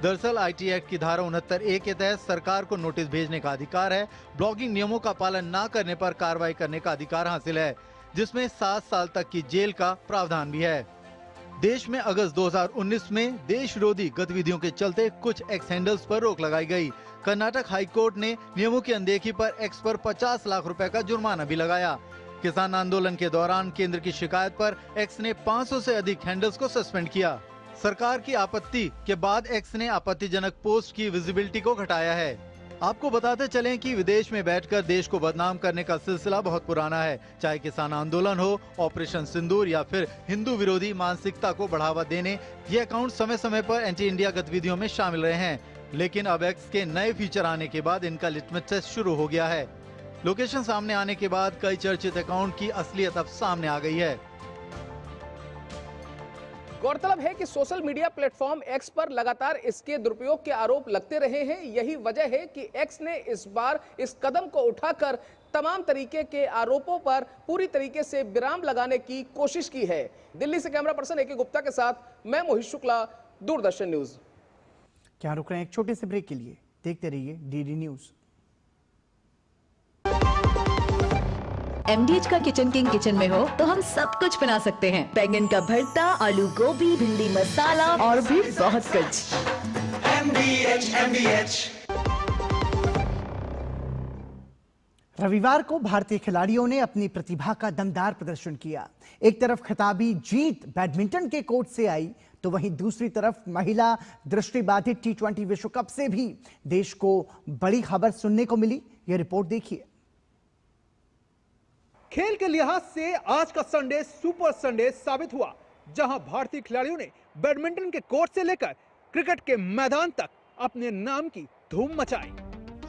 दरअसल IT एक्ट की धारा 69A के तहत सरकार को नोटिस भेजने का अधिकार है। ब्लॉगिंग नियमों का पालन न करने पर कार्रवाई करने का अधिकार हासिल है, जिसमें 7 साल तक की जेल का प्रावधान भी है। देश में अगस्त 2019 में देश विरोधी गतिविधियों के चलते कुछ एक्स हैंडल्स पर रोक लगाई गई। कर्नाटक हाई कोर्ट ने नियमों की अनदेखी पर एक्स पर 50 लाख रुपए का जुर्माना भी लगाया। किसान आंदोलन के दौरान केंद्र की शिकायत पर एक्स ने 500 से अधिक हैंडल्स को सस्पेंड किया। सरकार की आपत्ति के बाद एक्स ने आपत्तिजनक पोस्ट की विजिबिलिटी को घटाया है। आपको बताते चलें कि विदेश में बैठकर देश को बदनाम करने का सिलसिला बहुत पुराना है। चाहे किसान आंदोलन हो, ऑपरेशन सिंदूर या फिर हिंदू विरोधी मानसिकता को बढ़ावा देने, ये अकाउंट समय समय पर एंटी इंडिया गतिविधियों में शामिल रहे हैं। लेकिन अब एक्स के नए फीचर आने के बाद इनका लिटमस टेस्ट शुरू हो गया है। लोकेशन सामने आने के बाद कई चर्चित अकाउंट की असलियत अब सामने आ गई है। गौरतलब है कि सोशल मीडिया प्लेटफॉर्म एक्स पर लगातार इसके दुरुपयोग के आरोप लगते रहे हैं। यही वजह है कि एक्स ने इस बार इस कदम को उठाकर तमाम तरीके के आरोपों पर पूरी तरीके से विराम लगाने की कोशिश की है। दिल्ली से कैमरा पर्सन AK गुप्ता के साथ मैं मोहित शुक्ला, दूरदर्शन न्यूज। क्या रुक रहे हैं एक छोटे से ब्रेक के लिए? देखते रहिए DD न्यूज। MDH का किचन किंग किचन में हो तो हम सब कुछ बना सकते हैं। बैंगन का भरता, आलू गोभी, भिंडी मसाला और भी बहुत कुछ। MDH। रविवार को भारतीय खिलाड़ियों ने अपनी प्रतिभा का दमदार प्रदर्शन किया। एक तरफ खिताबी जीत बैडमिंटन के कोर्ट से आई, तो वहीं दूसरी तरफ महिला दृष्टिबाधित T20 विश्व कप से भी देश को बड़ी खबर सुनने को मिली। यह रिपोर्ट देखिए। खेल के लिहाज से आज का संडे सुपर संडे साबित हुआ, जहां भारतीय खिलाड़ियों ने बैडमिंटन के कोर्ट से लेकर क्रिकेट के मैदान तक अपने नाम की धूम मचाई।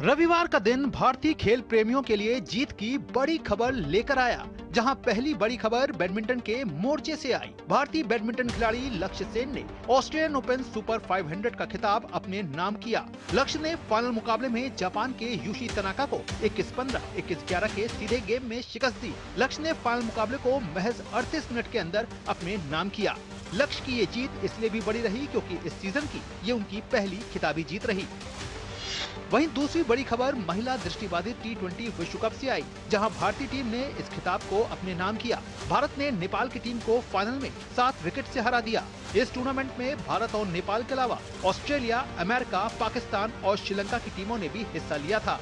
रविवार का दिन भारतीय खेल प्रेमियों के लिए जीत की बड़ी खबर लेकर आया, जहां पहली बड़ी खबर बैडमिंटन के मोर्चे से आई। भारतीय बैडमिंटन खिलाड़ी लक्ष्य सेन ने ऑस्ट्रेलियन ओपन सुपर 500 का खिताब अपने नाम किया। लक्ष्य ने फाइनल मुकाबले में जापान के यूशी तनाका को 21-15, 21-11 के सीधे गेम में शिकस्त दी। लक्ष्य ने फाइनल मुकाबले को महज 38 मिनट के अंदर अपने नाम किया। लक्ष्य की ये जीत इसलिए भी बड़ी रही क्योंकि इस सीजन की ये उनकी पहली खिताबी जीत रही। वहीं दूसरी बड़ी खबर महिला दृष्टिबाधित T20 विश्व कप से आई, जहां भारतीय टीम ने इस खिताब को अपने नाम किया। भारत ने नेपाल की टीम को फाइनल में 7 विकेट से हरा दिया। इस टूर्नामेंट में भारत और नेपाल के अलावा ऑस्ट्रेलिया, अमेरिका, पाकिस्तान और श्रीलंका की टीमों ने भी हिस्सा लिया था।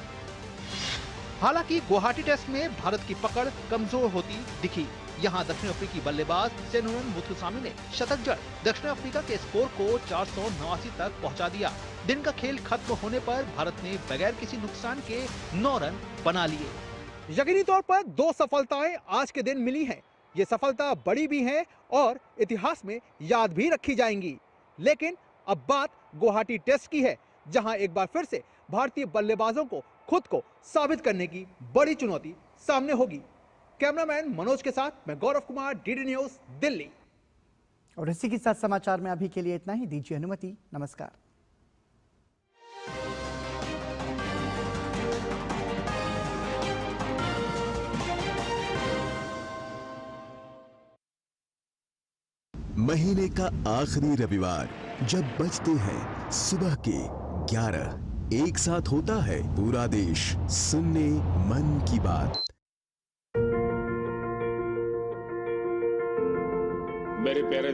हालांकि गुवाहाटी टेस्ट में भारत की पकड़ कमजोर होती दिखी। यहाँ दक्षिण अफ्रीकी बल्लेबाज सेनुरन मुथुसामी ने शतक जड़ दक्षिण अफ्रीका के स्कोर को 489 तक पहुँचा दिया। दिन का खेल खत्म होने पर भारत ने बगैर किसी नुकसान के 9 रन बना लिए। यकीनी तौर पर 2 सफलताएं आज के दिन मिली हैं। ये सफलता बड़ी भी हैं और इतिहास में याद भी रखी जाएंगी। लेकिन अब बात गुवाहाटी टेस्ट की है, जहां एक बार फिर से भारतीय बल्लेबाजों को खुद को साबित करने की बड़ी चुनौती सामने होगी। कैमरामैन मनोज के साथ मैं गौरव कुमार, डीडी न्यूज, दिल्ली। और इसी के साथ समाचार में अभी के लिए इतना ही। दीजिए अनुमति। नमस्कार। महीने का आखिरी रविवार जब बजते हैं सुबह के 11, एक साथ होता है पूरा देश सुनने मन की बात। मेरे प्यारे